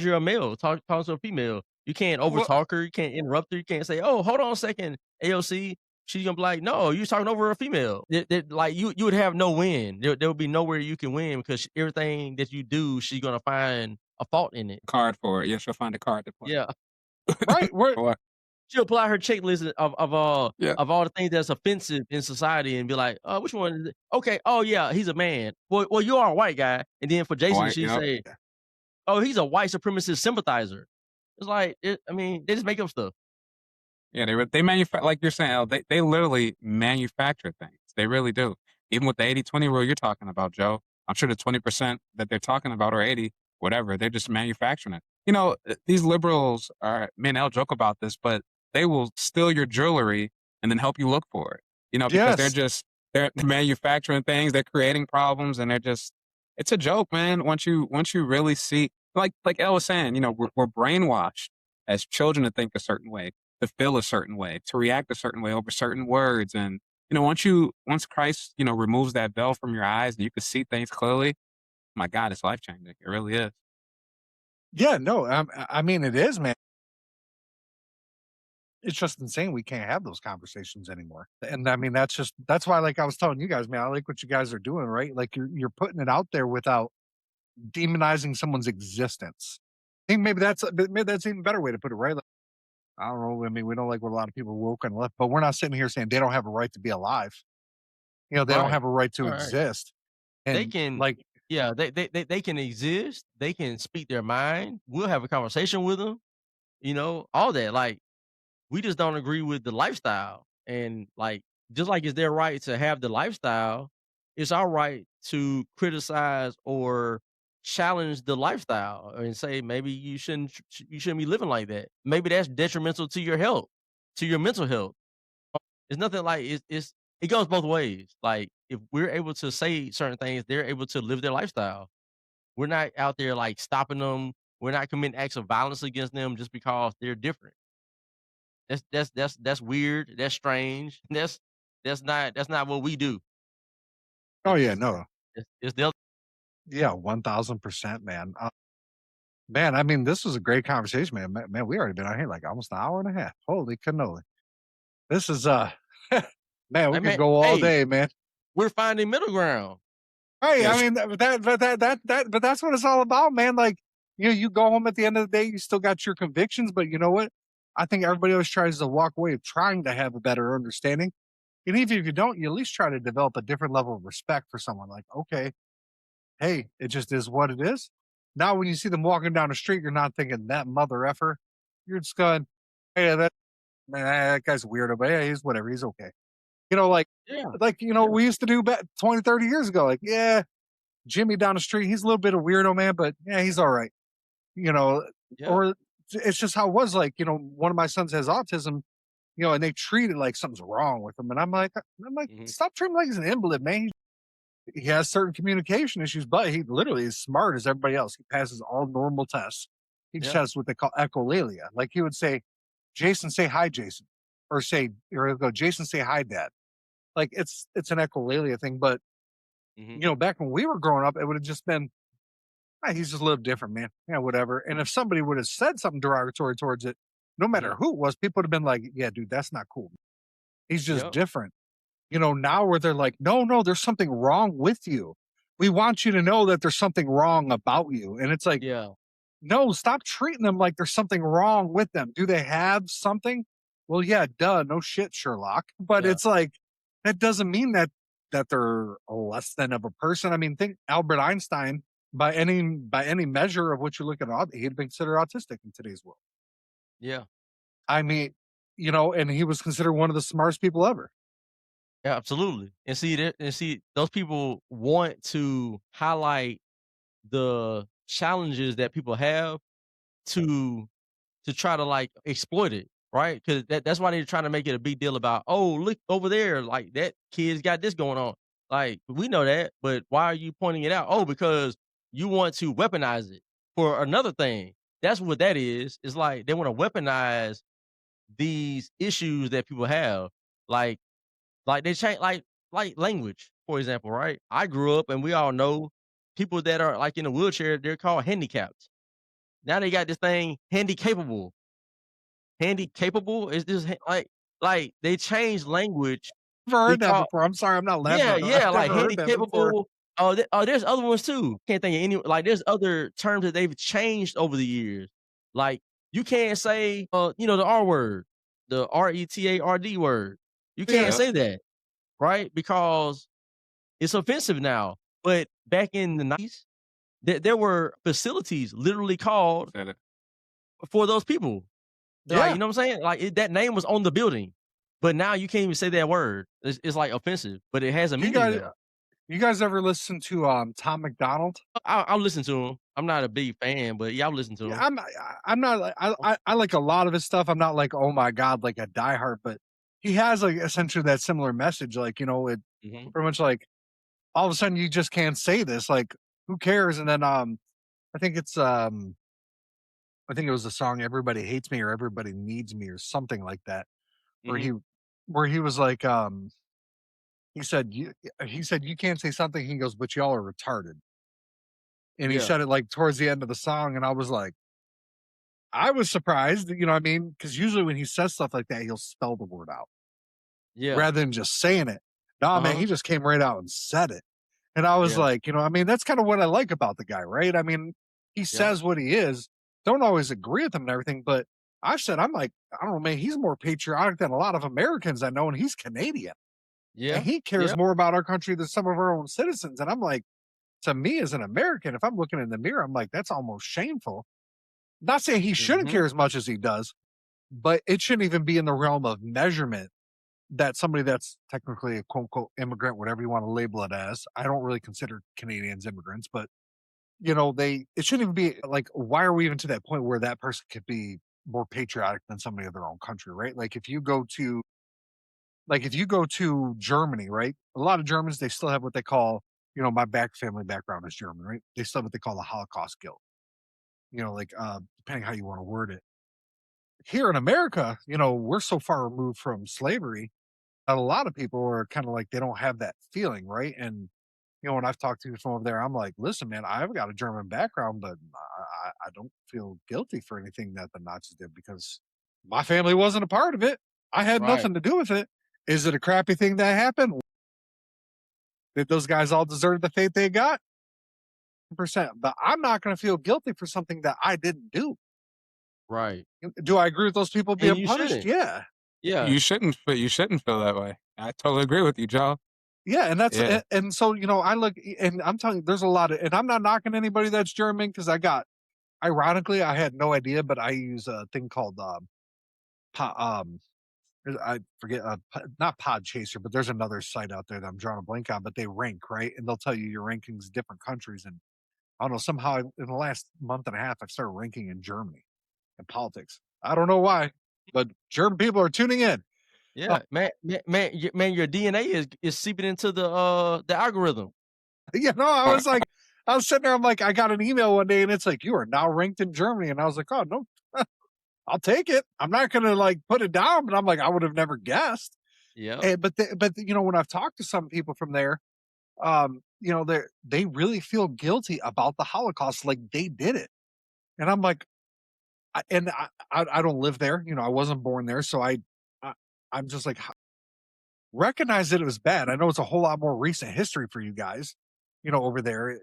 you're a male talking to a female. You can't Well, overtalk her, you can't interrupt her, you can't say, "Oh, hold on a second, AOC." She's gonna be like, "No, you're talking over a female." Like, you would have no win. There would be nowhere you can win because everything that you do, she's gonna find a fault in it. Card for it. Yeah, she'll find a card to play. Yeah. right, we're Or She'll apply her checklist yeah, of all the things that's offensive in society and be like, "Which one is it? Okay, oh, yeah, he's a man. Well, you are a white guy." And then for Jason, white, she yep. say, "Oh, he's a white supremacist sympathizer." It's like, I mean, they just make up stuff. Yeah, they manufacture like you're saying, they literally manufacture things. They really do. Even with the 80-20 rule you're talking about, Joe, I'm sure the 20% that they're talking about or 80, whatever, they're just manufacturing it. These liberals are, man, they'll joke about this, but they will steal your jewelry and then help you look for it. Because yes, they're manufacturing things, they're creating problems, and it's a joke, man. Once you really see, like Elle was saying, we're brainwashed as children to think a certain way, to feel a certain way, to react a certain way over certain words. And, once Christ, removes that veil from your eyes and you can see things clearly, my God, it's life changing. It really is. yeah, no, I mean it is, man. It's just insane we can't have those conversations anymore. And I mean that's why, like I was telling you guys, man, I like what you guys are doing, right? Like you're putting it out there without demonizing someone's existence. I think maybe that's an even better way to put it, right? Like, I don't know. I mean, we don't like what a lot of people woke and left, but we're not sitting here saying they don't have a right to be alive. They don't Right. have a right to Right. exist. They And can like, yeah, they can exist, they can speak their mind, we'll have a conversation with them, all that, like, we just don't agree with the lifestyle, and, like, just like it's their right to have the lifestyle, it's our right to criticize or challenge the lifestyle and say, "Maybe you shouldn't be living like that. Maybe that's detrimental to your health, to your mental health." It's nothing like it goes both ways. Like, if we're able to say certain things, they're able to live their lifestyle. We're not out there, like, stopping them. We're not committing acts of violence against them just because they're different. That's weird. That's strange. That's not what we do. oh It yeah, it's no, it's the Yeah, 1000%, man. Man, I mean, this was a great conversation, man. Man, we already been out here like almost an hour and a half. Holy cannoli! This is man, we I could mean, go all hey, day, man. we're finding middle ground. Hey, I Yes. mean, but that's what it's all about, man. Like, you go home at the end of the day, you still got your convictions, but you know what? I think everybody always tries to walk away of trying to have a better understanding. And even if you don't, you at least try to develop a different level of respect for someone. Like, okay, hey, it just is what it is. Now, when you see them walking down the street, you're not thinking that mother effer. You're just going, hey, that man, that guy's weirdo, but yeah, he's whatever. He's okay. You know, Yeah, like, yeah, we used to do back 20, 30 years ago. Like, yeah, Jimmy down the street, he's a little bit of weirdo, man, but yeah, he's all right. You know, yeah. or it's just how it was. Like, one of my sons has autism, and they treat it like something's wrong with him. And I'm like, Mhm. stop treating him like he's an invalid, man. He has certain communication issues, but he literally is smart as everybody else. He passes all normal tests. He just Yeah. has what they call echolalia. Like he would say, Jason, say hi, Jason. Or he'll go, Jason, say hi, Dad. Like it's an echolalia thing. But Mhm. back when we were growing up, it would have just been, he's just a little different, man. Yeah, whatever. And if somebody would have said something derogatory towards it, no matter Mhm. who it was, people would have been like, yeah, dude, that's not cool. He's just Yep. different. Now where they're like, no, no, there's something wrong with you. We want you to know that there's something wrong about you. And it's like, Yeah. no, stop treating them like there's something wrong with them. Do they have something? Well, yeah, duh, no shit, Sherlock. But Yeah. it's like, that doesn't mean that they're less than of a person. I mean, think Albert Einstein, by any measure of what you look at, he'd been considered autistic in today's world. Yeah. I mean, and he was considered one of the smartest people ever. Yeah, absolutely. And see, those people want to highlight the challenges that people have to try to, like, exploit it, right? Because that's why they're trying to make it a big deal about, "Oh, look over there, like, that kid's got this going on." Like, we know that, but why are you pointing it out? "Oh, because you want to weaponize it for another thing." That's what that is. It's like they wanna weaponize these issues that people have. Like they change like language, for example, right? I grew up and we all know people that are, like, in a wheelchair, they're called handicapped. Now they got this thing handy-capable. Handy-capable is just like they changed language Never heard that because before. I'm sorry, I'm not yeah, laughing, but I've yeah, like never heard that before. handy-capable. There's other ones too. Can't think of any, like, there's other terms that they've changed over the years. Like, you can't say, the R word, the RETARD word. You can't Yeah, Yep. say that, right? Because it's offensive now. But back in the 90s, there were facilities literally called Said it. for those people. Like, yeah. you know what I'm saying? Like, that name was on the building, but now you can't even say that word. It's like offensive, but it has a You meaning guys, now. you guys ever listen to Tom McDonald? I'll listen to him. I'm not a big fan, but yeah, I'll listen to Yeah, him. I'm not like I like a lot of his stuff. I'm not like, oh my god, like a diehard, but he has like essentially that similar message. Like, it Mhm. pretty much like all of a sudden you just can't say this. Like, who cares? And then I think it's I think it was the song "Everybody Hates Me" or "Everybody Needs Me" or something like that, where Mhm. he was like he said you can't say something. He goes, but y'all are retarded. And he Yeah. said it like towards the end of the song, and I was surprised, you know what I mean? Because usually when he says stuff like that, he'll spell the word out Yeah. rather than just saying it. Nah, man, Uh-huh. he just came right out and said it. And I was Yeah. like, I mean, that's kind of what I like about the guy, right? I mean, he Yeah. says what he is. Don't always agree with him and everything, but I'm like, I don't know, man, he's more patriotic than a lot of Americans I know, and he's Canadian. And Yeah. he Yeah. cares more about our country than some of our own citizens. And I'm like, to me as an American, if I'm looking in the mirror, I'm like, that's almost shameful. Not saying he shouldn't Mhm. care as much as he does, but it shouldn't even be in the realm of measurement that somebody that's technically a quote unquote immigrant, whatever you want to label it as. I don't really consider Canadians immigrants, but it shouldn't even be like, why are we even to that point where that person could be more patriotic than somebody of their own country, right? Like if you go to Germany, right? A lot of Germans, they still have what they call, my family background is German, right? They still have what they call the Holocaust guilt. Depending how you want to word it. Here in America, we're so far removed from slavery that a lot of people are kind of like they don't have that feeling, right? And When I've talked to people from over there, I'm like, listen, man, I've got a German background, but I don't feel guilty for anything that the Nazis did because my family wasn't a part of it. I had Right. nothing to do with it. Is it a crappy thing that happened? Did those guys all deserve the fate they got? Percent, but I'm not going to feel guilty for something that I didn't do. Right. Do I agree with those people And being you punished? shouldn't. Yeah. Yeah. You shouldn't feel that way. I totally agree with you, Joe. Yeah, and that's Yeah. and so I look and I'm telling you, there's a lot of, and I'm not knocking anybody that's German because ironically, I had no idea, but I use a thing called I forget, not Pod Chaser, but there's another site out there that I'm drawing a blank on, but they rank, right, and they'll tell you your rankings in different countries, and I don't know, somehow in the last month and a half I've started ranking in Germany in politics. I don't know why, but German people are tuning in. Yeah. Man, your DNA is seeping into the algorithm. No, I was sitting there, I'm like, I got an email one day and it's like, you are now ranked in Germany. And I was like, oh, no, I'll take it. I'm not going to like put it down, but I'm like, I would have never guessed. Yeah. And, but when I've talked to some people from there, they really feel guilty about the Holocaust. Like they did it. And I'm like, I don't live there. I wasn't born there. So I'm just like, recognize that it was bad. I know it's a whole lot more recent history for you guys, over there,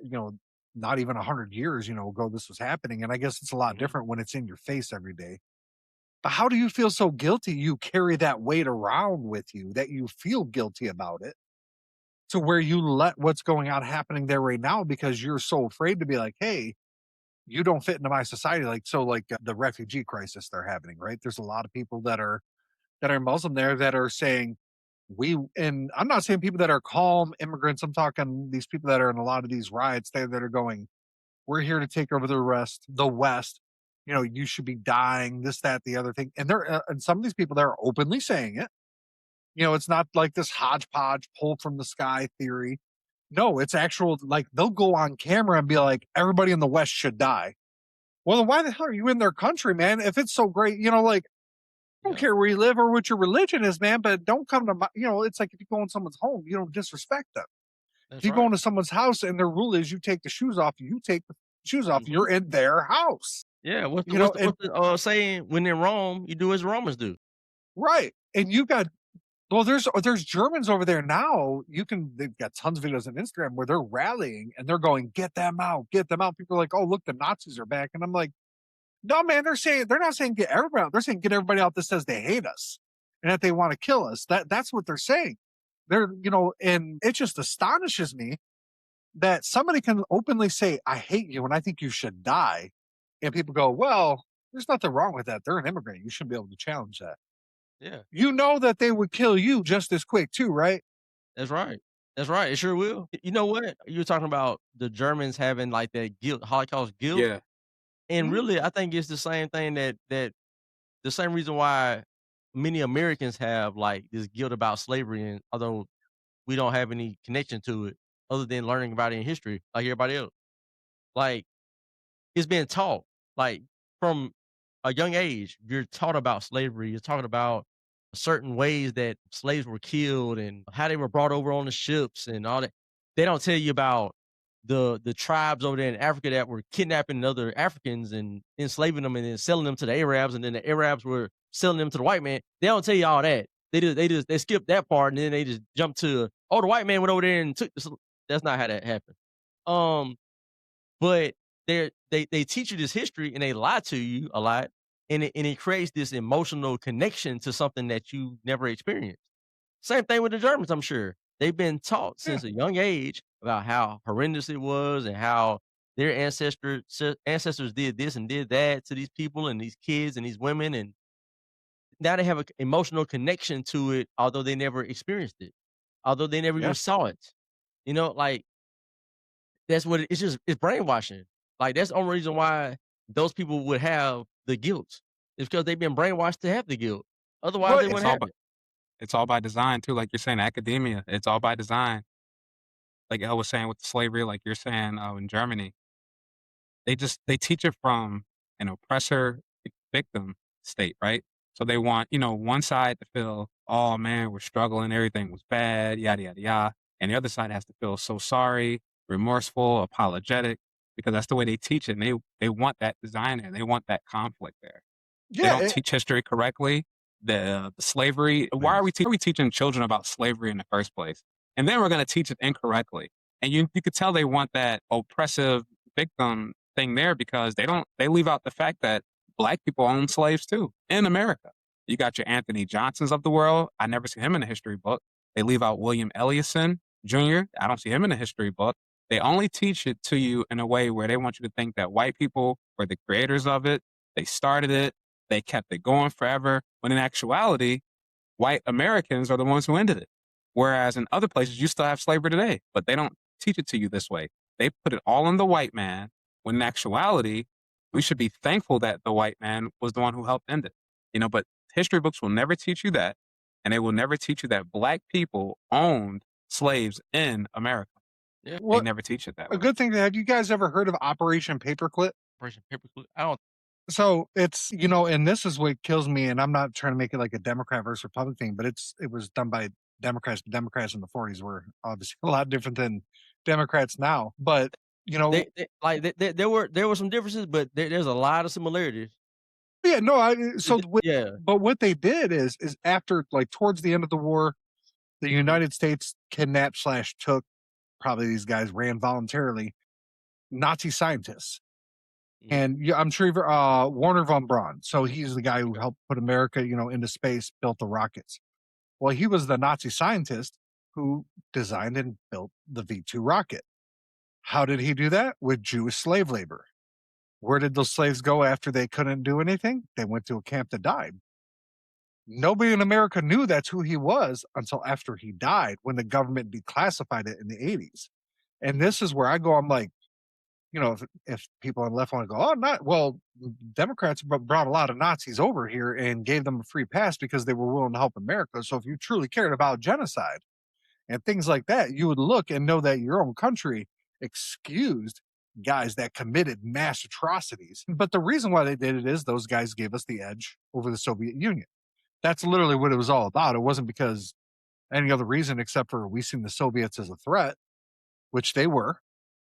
not even 100 years, ago this was happening. And I guess it's a lot Mhm. different when it's in your face every day. But how do you feel so guilty you carry that weight around with you that you feel guilty about it to where you let what's going on happening there right now because you're so afraid to be like, hey, you don't fit into my society. Like, so like the refugee crisis they're having, right? There's a lot of people that are Muslim there that are saying, and I'm not saying people that are calm immigrants. I'm talking these people that are in a lot of these riots there that are going, we're here to take over the West. You should be dying, this, that, the other thing. And and some of these people that are openly saying it. It's not like this hodgepodge pull from the sky theory. No, it's actual, like they'll go on camera and be like, everybody in the West should die. Well, then why the hell are you in their country, man? If it's so great, like, I don't Yeah. care where you live or what your religion is, man, but don't come to my, it's like if you go in someone's home, you don't disrespect them. If That's you go right. into someone's house and their rule is you take the shoes off, you take the shoes off, Mhm. you're in their house, Yeah. and What's the saying? When in Rome, you do as Romans do. right. And you got, well, there's Germans over there now. They've got tons of videos on Instagram where they're rallying and they're going, get them out, get them out. People are like, oh, look, the Nazis are back. And I'm like, no, man, they're not saying get everybody out. They're saying get everybody out that says they hate us and that they want to kill us. That's what they're saying. And it just astonishes me that somebody can openly say, I hate you and I think you should die. And people go, well, there's nothing wrong with that. They're an immigrant. You should be able to challenge that. Yeah. You know that they would kill you just as quick too, right? That's right. That's right. It sure will. You know what? You were talking about the Germans having like that guilt, Holocaust guilt. Yeah. And Mhm. really, I think it's the same thing that the same reason why many Americans have like this guilt about slavery, and although we don't have any connection to it other than learning about it in history, like everybody else. Like it's been taught, like from a young age, you're taught about slavery. You're talking about certain ways that slaves were killed and how they were brought over on the ships and all that. They don't tell you about the tribes over there in Africa that were kidnapping other Africans and enslaving them and then selling them to the Arabs, and then the Arabs were selling them to the white man. They don't tell you all that. They skip that part and then they just jump to, oh, the white man went over there and took this. That's not how that happened. Um, but they teach you this history and they lie to you a lot, and it creates this emotional connection to something that you never experienced. Same thing with the Germans, I'm sure. They've been taught Yeah. since a young age about how horrendous it was and how their ancestors did this and did that to these people and these kids and these women, and now they have an emotional connection to it, although they never experienced it, although they never Yeah. even saw it. Like that's what it's brainwashing. Like, that's the only reason why those people would have the guilt. It's because they've been brainwashed to have the guilt. Otherwise, Well, they It's wouldn't all have by it. it's all by design too, like you're saying, academia. It's all by design. Like Elle was saying with slavery, like you're saying in Germany, they teach it from an oppressor victim state, right? So they want one side to feel, oh man, we're struggling, everything was bad, yada yada yada, and the other side has to feel so sorry, remorseful, apologetic, because that's the way they teach it. And they want that design there. They want that conflict there. They Yeah, don't teach history correctly. The slavery. Why are we teaching children about slavery in the first place? And then we're going to teach it incorrectly. And you could tell they want that oppressive victim thing there because they leave out the fact that black people own slaves too in America. You got your Anthony Johnsons of the world. I never see him in a history book. They leave out William Ellison Jr. I don't see him in a history book. They only teach it to you in a way where they want you to think that white people were the creators of it. They started it. They kept it going forever. When in actuality, white Americans are the ones who ended it. Whereas in other places, you still have slavery today, but they don't teach it to you this way. They put it all on the white man, when in actuality, we should be thankful that the white man was the one who helped end it. But history books will never teach you that, and they will never teach you that black people owned slaves in America. Yeah. They never teach it that a way. good thing. Have you guys ever heard of Operation Paperclip? Operation Paperclip. I don't. So it's, and this is what kills me, and I'm not trying to make it like a Democrat versus Republican thing, but it was done by Democrats. Democrats in the 40s were obviously a lot different than Democrats now. But There were some differences, but there's a lot of similarities. yeah, no, Yeah. But what they did is after, like, towards the end of the war, the United States kidnapped / took, probably these guys ran voluntarily, Nazi scientists. And I'm sure you've Warner von Braun. So he's the guy who helped put America, into space, built the rockets. Well, he was the Nazi scientist who designed and built the V2 rocket. How did he do that? With Jewish slave labor. Where did those slaves go after they couldn't do anything? They went to a camp to die. Nobody in America knew that's who he was until after he died, when the government declassified it in the 80s. And this is where I'm like, if people on the left want to go, Democrats brought a lot of Nazis over here and gave them a free pass because they were willing to help America. So if you truly cared about genocide and things like that, you would look and know that your own country excused guys that committed mass atrocities. But the reason why they did it is those guys gave us the edge over the Soviet Union. That's literally what it was all about. It wasn't because any other reason except for we seen the Soviets as a threat, which they were.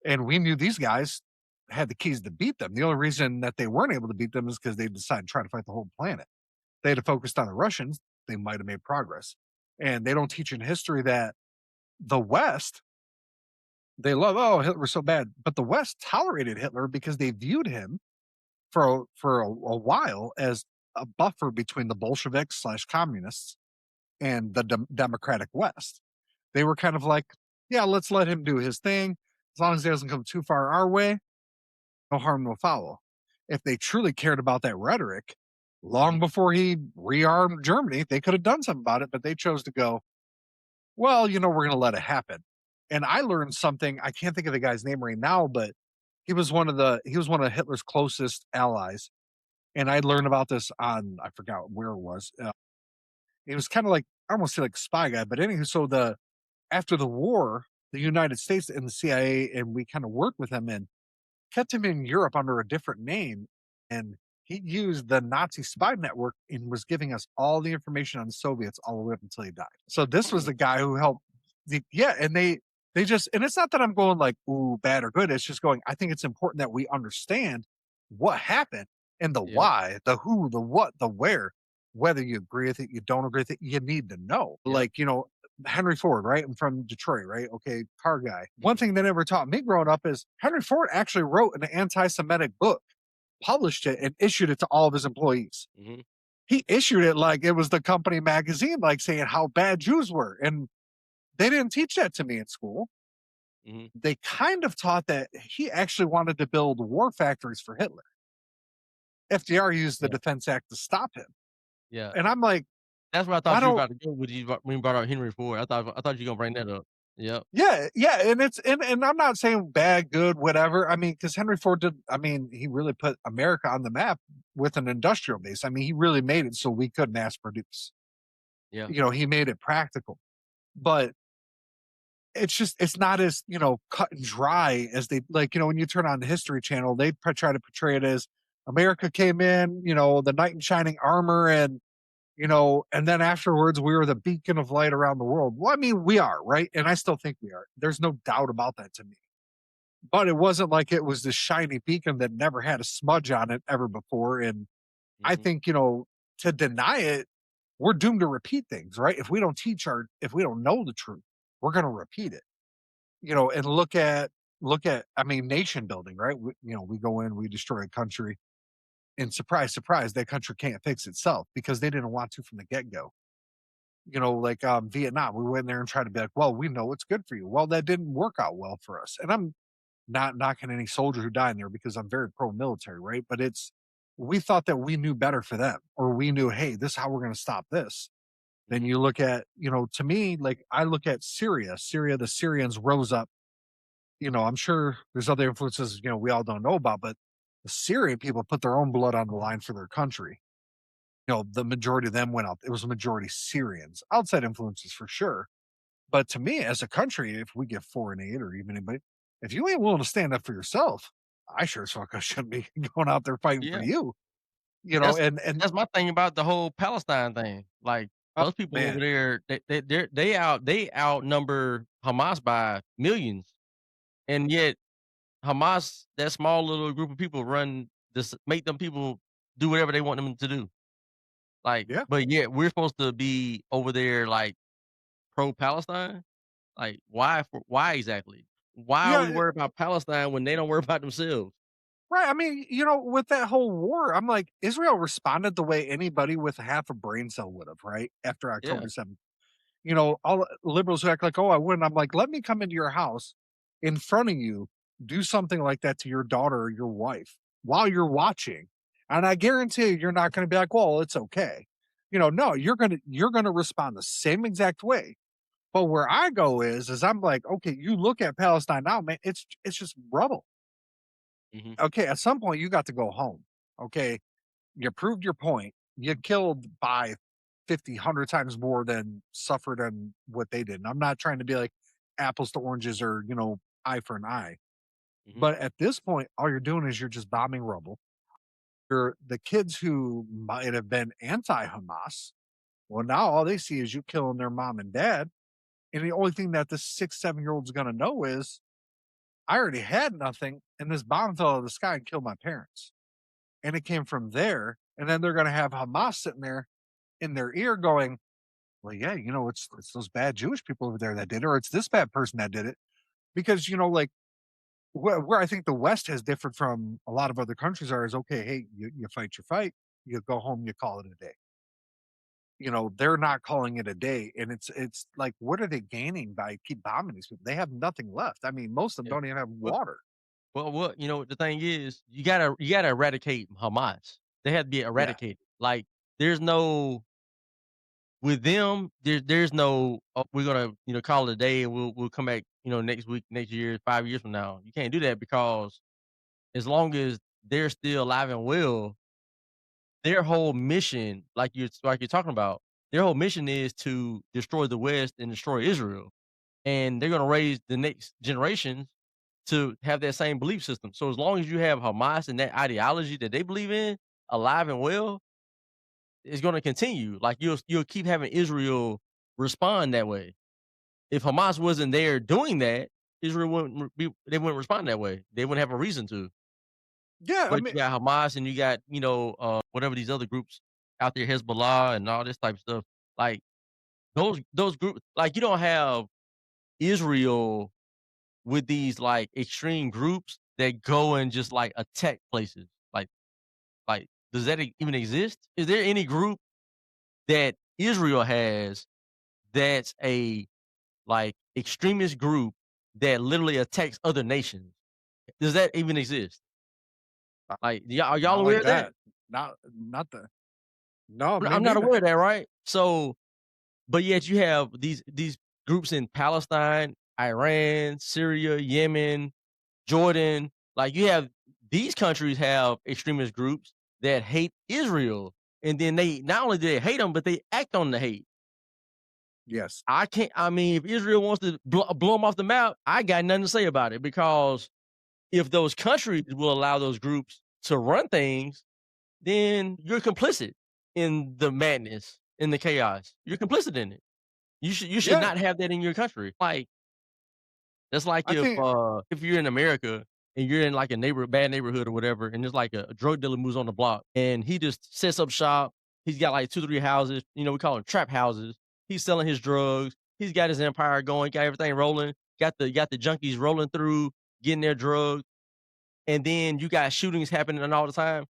And we knew these guys had the keys to beat them. The only reason that they weren't able to beat them is because they decided to try to fight the whole planet. They had focused on the Russians, they might have made progress. And they don't teach in history that the West, they love, Hitler was so bad. But the West tolerated Hitler because they viewed him for a while as a buffer between the Bolsheviks / communists and the democratic West. They were kind of like, yeah, let's let him do his thing. As long as he doesn't come too far our way, no harm, no foul. If they truly cared about that rhetoric, long before he rearmed Germany, they could have done something about it, but they chose to go, well, we're going to let it happen. And I learned something. I can't think of the guy's name right now, but he was one of Hitler's closest allies. And I learned about this on, I forgot where it was. It was kind of like, I almost say like spy guy, but anyway, so after the war, the United States and the CIA, and we kind of worked with him and kept him in Europe under a different name. And he used the Nazi spy network and was giving us all the information on the Soviets all the way up until he died. So this was the guy who helped. And they just, and it's not that I'm going like, ooh, bad or good. It's just going, I think it's important that we understand what happened and the why, the who, the what, the where. Whether you agree with it, you don't agree with it, you need to know. Like, Henry Ford, right? I'm from Detroit, right? Okay, car guy. One thing they never taught me growing up is Henry Ford actually wrote an anti-Semitic book, published it, and issued it to all of his employees. He issued it like it was the company magazine, like saying how bad Jews were. And they didn't teach that to me in school. They kind of taught that he actually wanted to build war factories for Hitler. FDR used the Defense Act to stop him. Yeah. And I'm like, that's what I thought you were about to go with when you brought out Henry Ford. I thought you were gonna bring that up. Yep. Yeah, and it's and I'm not saying bad, good, whatever. I mean, because Henry Ford did. I mean, he really put America on the map with an industrial base. I mean, he really made it so we could mass produce. Yeah. He made it practical, but it's not as cut and dry as they like. When you turn on the History Channel, they try to portray it as America came in, the knight in shining armor, and And then afterwards we were the beacon of light around the world. Well, I mean, we are, right? And I still think we are. There's no doubt about that to me. But it wasn't like it was this shiny beacon that never had a smudge on it ever before. And I Mhm, think, to deny it, we're doomed to repeat things, right? If we don't know the truth, we're going to repeat it, and I mean, nation building, right? We go in, we destroy a country, and surprise, surprise, that country can't fix itself because they didn't want to from the get go. Like Vietnam, we went there and tried to be like, well, we know what's good for you. Well, that didn't work out well for us. And I'm not knocking any soldier who died in there because I'm very pro military, right? But we thought that we knew better for them, or we knew, hey, this is how we're going to stop this. Then mhm, you look at, to me, like I look at Syria. Syria, the Syrians rose up. I'm sure there's other influences, we all don't know about, but the Syrian people put their own blood on the line for their country. The majority of them went out. It was a majority Syrians, outside influences for sure. But to me, as a country, if we get foreign aid or even anybody, if you ain't willing to stand up for yourself, I sure as fuck I shouldn't be going out there fighting for yeah. you. That's And that's my thing about the whole Palestine thing. Like, oh, those people over man, there, they outnumber Hamas by millions, and yet Hamas, that small little group of people run this make them people do whatever they want them to do. Like, yeah, but yet we're supposed to be over there, like, pro-Palestine? Like, why exactly? Why are we yeah, worried about Palestine when they don't worry about themselves? right. I mean, with that whole war, I'm like, Israel responded the way anybody with half a brain cell would have, right? After Yeah, October 7th. All the liberals who act like, oh, I wouldn't. I'm like, let me come into your house in front of you, do something like that to your daughter or your wife while you're watching. And I guarantee you're not going to be like, well, it's okay. No, you're gonna respond the same exact way. But where I go is I'm like, okay, you look at Palestine now, man, it's just rubble. mhm, Okay, at some point you got to go home. Okay, you proved your point. You killed by 50, 100 times more than suffered on what they did. And I'm not trying to be like apples to oranges or, eye for an eye. mhm, But at this point, all you're doing is you're just bombing rubble. The kids who might have been anti Hamas. Well, now all they see is you killing their mom and dad. And the only thing that this 6, 7 year old's going to know is I already had nothing. And this bomb fell out of the sky and killed my parents. And it came from there. And then they're going to have Hamas sitting there in their ear going, well, yeah, it's those bad Jewish people over there that did it, or it's this bad person that did it. Because, like where I think the West has differed from a lot of other countries are is okay, hey, you fight your fight, you go home, you call it a day. They're not calling it a day. And it's like, what are they gaining by keep bombing these people? They have nothing left. I mean, most of them yeah. don't even have Well water. what the thing is, you gotta eradicate Hamas. They have to be Yeah. eradicated. Like, there's no with them, there's no, "Oh, we're gonna, call it a day and we'll come back, next week, next year, 5 years from now." You can't do that because as long as they're still alive and well, their whole mission, like you're talking about, their whole mission is to destroy the West and destroy Israel, and they're gonna raise the next generations to have that same belief system. So as long as you have Hamas and that ideology that they believe in alive and well, it's gonna continue. Like, you'll keep having Israel respond that way. If Hamas wasn't there doing that, Israel they wouldn't respond that way. They wouldn't have a reason to. Yeah. I But mean, you got Hamas and you got, whatever these other groups out there, Hezbollah and all this type of stuff. Like, those groups, like, you don't have Israel with these, like, extreme groups that go and just, like, attack places. Like, does that even exist? Is there any group that Israel has that's a, like, extremist group that literally attacks other nations? Does that even exist? not, Like, are y'all not aware like of that? that. Not the, no, me I'm not neither. aware of that, right? So, but yet you have these groups in Palestine, Iran, Syria, Yemen, Jordan. Like, you have these countries have extremist groups that hate Israel, and then they not only do they hate them, but they act on the hate. Yes. I can't. I mean, if Israel wants to blow them off the map, I got nothing to say about it, because if those countries will allow those groups to run things, then you're complicit in the madness. in the chaos. You're complicit in it. You should Yeah, not have that in your country. Like, that's like I think if you're in America and you're in like a bad neighborhood or whatever, and there's like a drug dealer moves on the block and he just sets up shop. He's got like 2, 3 houses. We call them trap houses. He's selling his drugs. He's got his empire going, got everything rolling, got the junkies rolling through, getting their drugs, and then you got shootings happening all the time.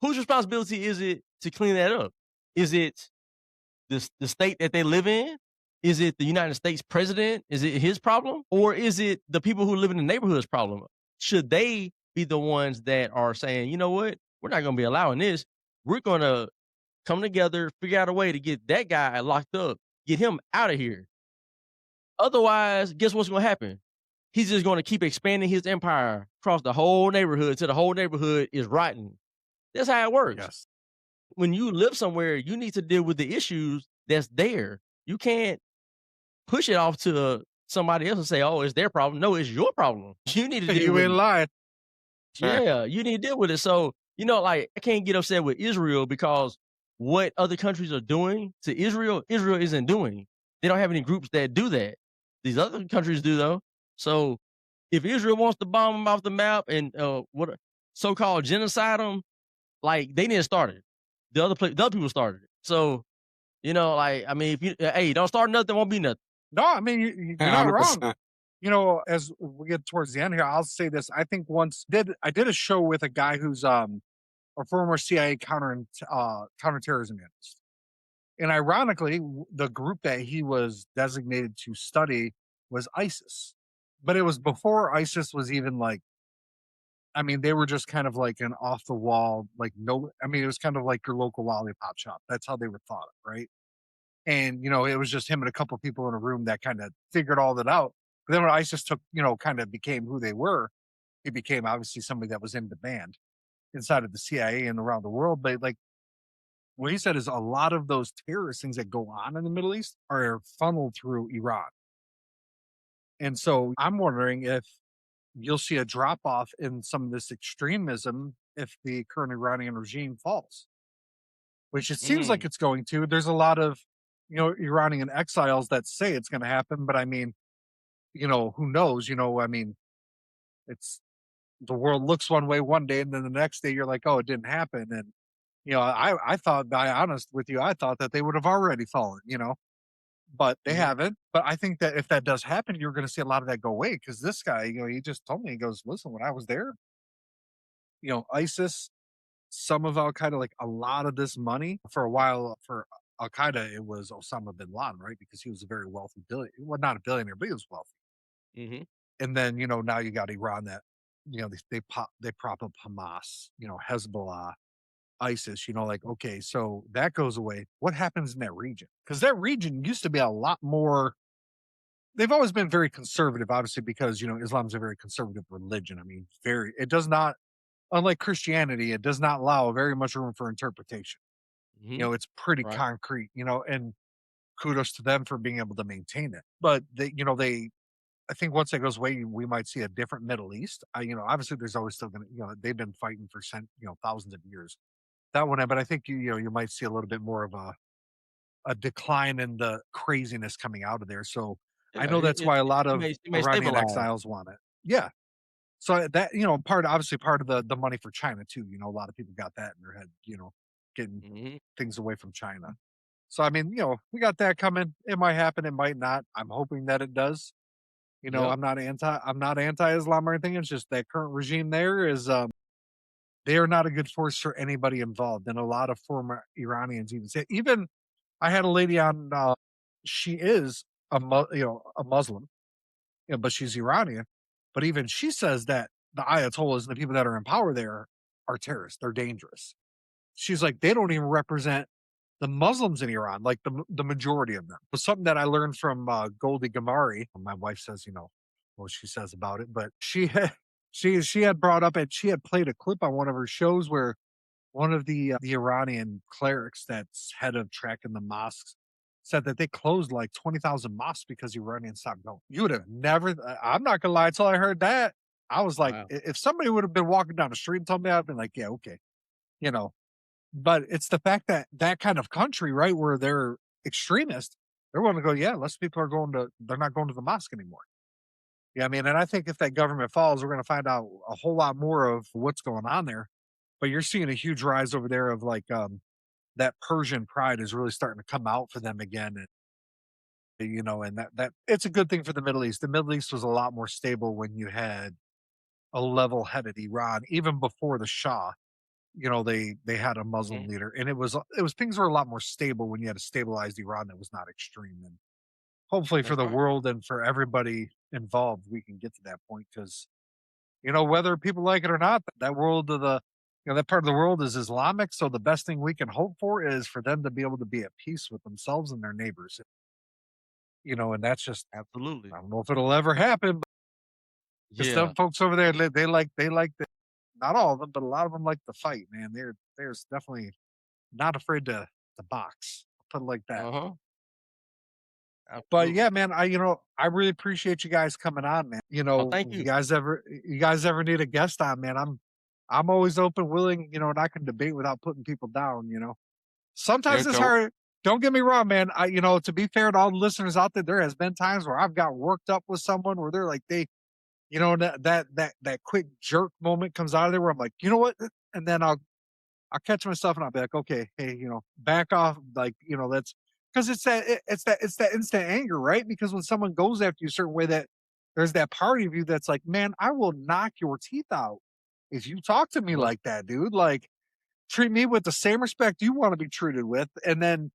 Whose responsibility is it to clean that up? Is it the state that they live in? Is it the United States president? Is it his problem? Or is it the people who live in the neighborhood's problem? Should they be the ones that are saying, you know what? We're not going to be allowing this. We're going to come together, figure out a way to get that guy locked up, get him out of here. Otherwise, guess what's going to happen? He's just going to keep expanding his empire across the whole neighborhood till the whole neighborhood is rotten. That's how it works. yes. When you live somewhere, you need to deal with the issues that's there. You can't push it off to somebody else and say, "Oh, it's their problem." No, it's your problem. You need to deal You with ain't it. lying. Sure. Yeah, you need to deal with it. So, like, I can't get upset with Israel because what other countries are doing to Israel, Israel isn't doing. They don't have any groups that do that. These other countries do, though. So, if Israel wants to bomb them off the map and what so-called genocide them, like, they didn't start it. The other people started it. So, like, I mean, if you hey, don't start nothing, won't be nothing. No, I mean you're not wrong. 100%. As we get towards the end here, I'll say this. I think I did a show with a guy who's a former CIA counterterrorism analyst, and ironically, the group that he was designated to study was ISIS, but it was before ISIS was even like. I mean, they were just kind of like an off the wall, like no. I mean, it was kind of like your local lollipop shop. That's how they were thought of, right? And it was just him and a couple of people in a room that kind of figured all that out. But then when ISIS took, kind of became who they were, it became obviously somebody that was in demand inside of the CIA and around the world. But like what he said is a lot of those terrorist things that go on in the Middle East are funneled through Iran. And so I'm wondering if you'll see a drop off in some of this extremism if the current Iranian regime falls, which it seems like Mm. it's going to. There's a lot of, Iranian exiles that say it's going to happen, but I mean, who knows? I mean, it's the world looks one way one day, and then the next day you're like, oh, it didn't happen. And I thought, to be honest with you, I thought that they would have already fallen, but they Mhm. haven't. But I think that if that does happen, you're going to see a lot of that go away because this guy, he just told me, he goes, listen, when I was there, ISIS, some of Al Qaeda, like a lot of this money for a while for Al Qaeda, it was Osama bin Laden, right? Because he was a very wealthy billionaire. Well, not a billionaire, but he was wealthy. Mhm. And then, now you got Iran that, they prop up Hamas, Hezbollah, ISIS, like, okay, so that goes away. What happens in that region? Because that region used to be a lot more. They've always been very conservative, obviously, because, Islam's a very conservative religion. I mean, it does not, unlike Christianity, it does not allow very much room for interpretation. Mhm. It's pretty Right. concrete, and kudos to them for being able to maintain it. But I think once that goes away, we might see a different Middle East. Obviously there's always still going to, they've been fighting for thousands of years. That one, but I think you might see a little bit more of a decline in the craziness coming out of there. So I Yeah, know that's why a lot it of may Iranian stabilize. exiles want it. Yeah. So that, obviously part of the money for China too. A lot of people got that in their head, getting Mhm. things away from China. So I mean, we got that coming. It might happen, it might not. I'm hoping that it does. Yep. I'm not anti-Islam or anything. It's just that current regime there is they are not a good force for anybody involved. And a lot of former Iranians even say, even I had a lady on, she is a Muslim, but she's Iranian. But even she says that the Ayatollahs and the people that are in power there are terrorists. They're dangerous. She's like, they don't even represent the Muslims in Iran, like the majority of them. It was something that I learned from Goldie Gamari. My wife says, what she says about it, but she had, she had brought up and she had played a clip on one of her shows where one of the Iranian clerics that's head of tracking the mosques said that they closed like 20,000 mosques because Iranians stopped going. You would have never. I'm not gonna lie. Until I heard that, I was like, Wow. if somebody would have been walking down the street and told me, I'd been like, yeah, okay, you know. But it's the fact that that kind of country, right, where they're extremists, they're willing to go, yeah, less people are going to, they're not going to the mosque anymore. Yeah, I mean, and I think if that government falls, we're going to find out a whole lot more of what's going on there. But you're seeing a huge rise over there of like that Persian pride is really starting to come out for them again, and and that it's a good thing for the Middle East. The Middle East was a lot more stable when you had a level-headed Iran, even before the Shah. They had a Muslim Mhm. leader, and it was things were a lot more stable when you had a stabilized Iran that was not extreme. And hopefully for That's the right. world and for everybody involved, we can get to that point because whether people like it or not, that world of the that part of the world is Islamic. So the best thing we can hope for is for them to be able to be at peace with themselves and their neighbors. And that's just Absolutely. I don't know if it'll ever happen, but 'cause some Yeah. folks over there, they like the not all of them, but a lot of them like to fight, man. There's definitely not afraid to box. I'll put it like that. Uh-huh. But Absolutely. yeah, man, I really appreciate you guys coming on, man. Oh, thank If you. you guys ever need a guest on, man, I'm always open, willing, and I can debate without putting people down. Yeah, Sometimes it's Joe. hard. Don't get me wrong, man. To be fair to all the listeners out there, there has been times where I've got worked up with someone where they're like that quick jerk moment comes out of there where I'm like, you know what? And then I'll catch myself and I'll be like, okay, hey, back off. Like, that's because it's that instant anger, right? Because when someone goes after you a certain way, that there's that part of you that's like, man, I will knock your teeth out if you talk to me Yep. like that, dude. Like, treat me with the same respect you want to be treated with. And then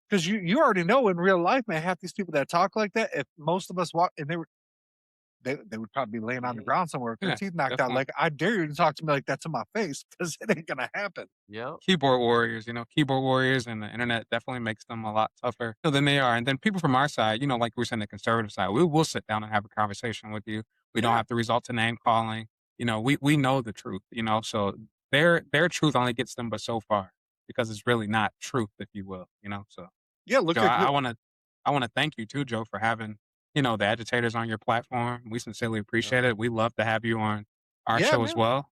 because you already know in real life, man, half these people that talk like that, if most of us walk and they would probably be laying on the Mhm. ground somewhere with their Yeah, teeth knocked out. definitely. Like, I dare you to talk to me like that to my face because it ain't gonna happen. Yep. Keyboard warriors, keyboard warriors and the internet definitely makes them a lot tougher than they are. And then people from our side, like we're saying the conservative side, we will sit down and have a conversation with you. We don't Yeah. have to resort to name calling. We know the truth, so their truth only gets them but so far because it's really not truth, if you will. So Yeah, Joe, look at I wanna thank you too, Joe, for having, the agitators on your platform. We sincerely Yep. appreciate it. We love to have you on our yeah, show as man. well,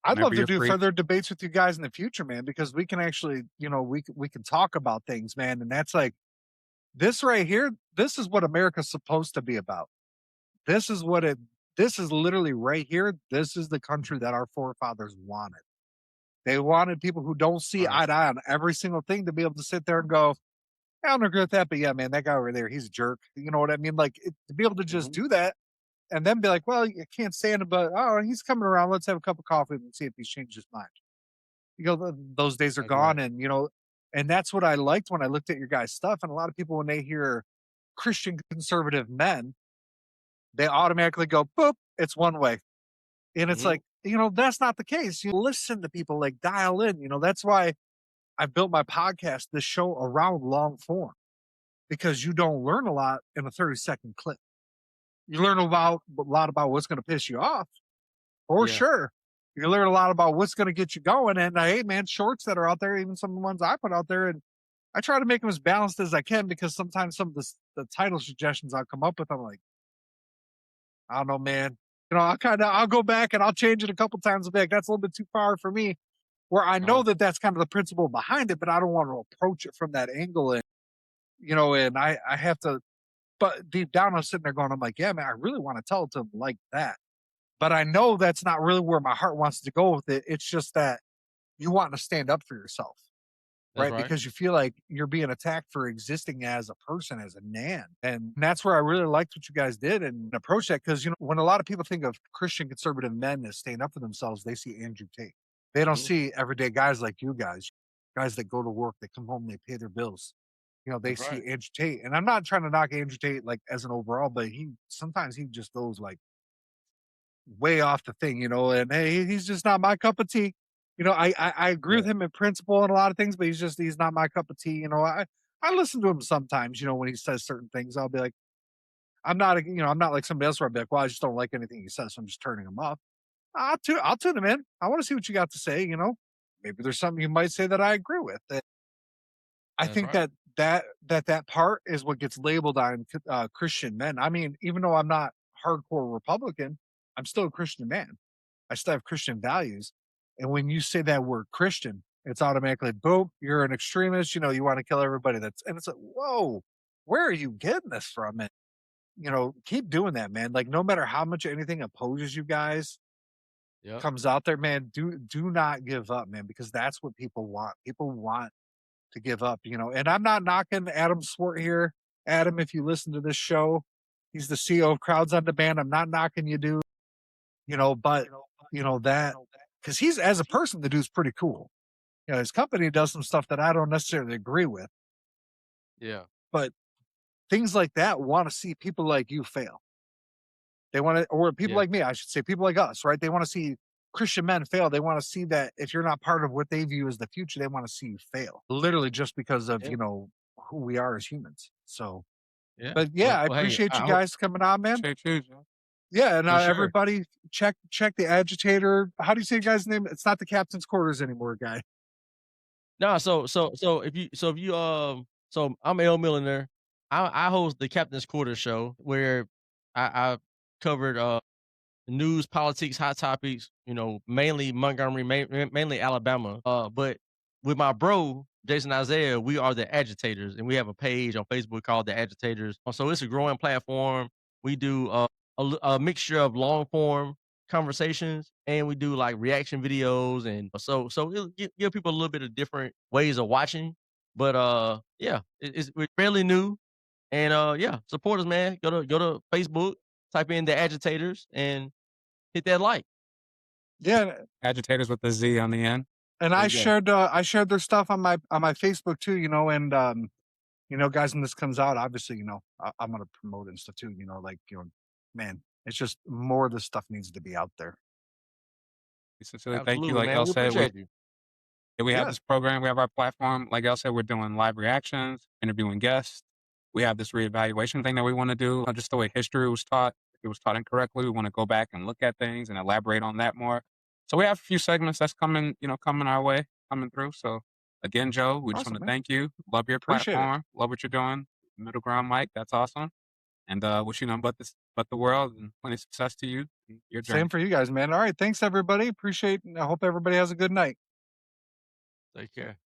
I'd whenever love to you're do free. further debates with you guys in the future, man, because we can actually, we can talk about things, man. And that's like this right here. This is what America's supposed to be about. This is what it. This is literally right here. This is the country that our forefathers wanted. They wanted people who don't see Right. eye to eye on every single thing to be able to sit there and go, I don't agree with that, but yeah, man, that guy over there, he's a jerk. You know what I mean? Like to be able to just Mhm. do that and then be like, well, you can't stand it, but oh, he's coming around. Let's have a cup of coffee and see if he's changed his mind. Those days are That's gone. right. And that's what I liked when I looked at your guys' stuff. And a lot of people, when they hear Christian conservative men, they automatically go, boop, it's one way. And it's Mhm. like, that's not the case. You listen to people, like dial in. That's why I built my podcast, this show around long form, because you don't learn a lot in a 30-second clip. You learn a lot about what's going to piss you off, for Yeah. sure. You learn a lot about what's going to get you going. And hey, man, shorts that are out there, even some of the ones I put out there, and I try to make them as balanced as I can because sometimes some of the title suggestions I'll come up with, I'm like, I don't know, man. I'll go back and I'll change it a couple times and be like, that's a little bit too far for me. Where I know Uh-huh. that that's kind of the principle behind it, but I don't want to approach it from that angle. And I have to, but deep down, I'm sitting there going, I'm like, yeah, man, I really want to tell it to them like that. But I know that's not really where my heart wants to go with it. It's just that you want to stand up for yourself, That's right? right. Because you feel like you're being attacked for existing as a person, as a man. And that's where I really liked what you guys did and approach that. Because, when a lot of people think of Christian conservative men as staying up for themselves, they see Andrew Tate. They don't Mhm. see everyday guys like you guys that go to work, they come home, they pay their bills. They That's see right. Andrew Tate. And I'm not trying to knock Andrew Tate like as an overall, but sometimes he just goes like way off the thing, and hey, he's just not my cup of tea. I agree with Yeah. him in principle and a lot of things, but he's not my cup of tea. I listen to him sometimes, when he says certain things, I'll be like, I'm not like somebody else where I'll be like, well, I just don't like anything he says, so I'm just turning him off. I'll tune him in. I want to see what you got to say. Maybe there's something you might say that I agree with. I That's think right. that part is what gets labeled on Christian men. I mean, even though I'm not hardcore Republican, I'm still a Christian man. I still have Christian values. And when you say that word Christian, it's automatically boom, you're an extremist, you want to kill everybody and it's like, whoa, where are you getting this from? And keep doing that, man. Like no matter how much anything opposes you guys Yep. comes out there, man, do not give up, man, because that's what people want. People want to give up, and I'm not knocking Adam Swart here. Adam, if you listen to this show, he's the CEO of Crowds on Demand. I'm not knocking you, dude. But that because he's as a person, the dude's pretty cool. His company does some stuff that I don't necessarily agree with, Yeah. but things like that want to see people like you fail. They want to, or people Yeah. like me, I should say, people like us, right? They want to see Christian men fail. They want to see that if you're not part of what they view as the future, they want to see you fail, literally just because of, Yeah. who we are as humans. So, Yeah. but yeah, I Well, hey, appreciate you I hope. guys coming on, man. Appreciate you, Joe. Yeah, and For sure. everybody check the agitator. How do you say the guy's name? It's not the captain's quarters anymore, guy. No, so I'm L Millionaire. I host the Captain's Quarter show where I covered news, politics, hot topics, mainly Montgomery, mainly Alabama. But with my bro, Jason Isaiah, we are the Agitators, and we have a page on Facebook called the Agitators. So it's a growing platform. We do a mixture of long form conversations, and we do like reaction videos, and so it'll give people a little bit of different ways of watching. But yeah, we're fairly new, and yeah, support us, man. Go to Facebook, type in the Agitators, and hit that like. Yeah, Agitators with the Z on the end. and There I you go. shared their stuff on my Facebook too, and guys, when this comes out, obviously, I'm gonna promote it and stuff too, like man, it's just more of this stuff needs to be out there. We sincerely thank you. Absolutely, Like man. El We said, we appreciate you. have Yeah, this program, we have our platform. Like El said, we're doing live reactions, interviewing guests. We have this reevaluation thing that we want to do, just the way history was taught. If it was taught incorrectly, we want to go back and look at things and elaborate on that more. So we have a few segments that's coming our way, coming through. So again, Joe, we just awesome, want to man. thank you. Love your Appreciate it. platform. Love what you're doing. Middle ground, Mike. That's awesome. And wish you nothing but the world and plenty of success to you and your journey. Same for you guys, man. All right, thanks everybody. Appreciate. I hope everybody has a good night. Take care.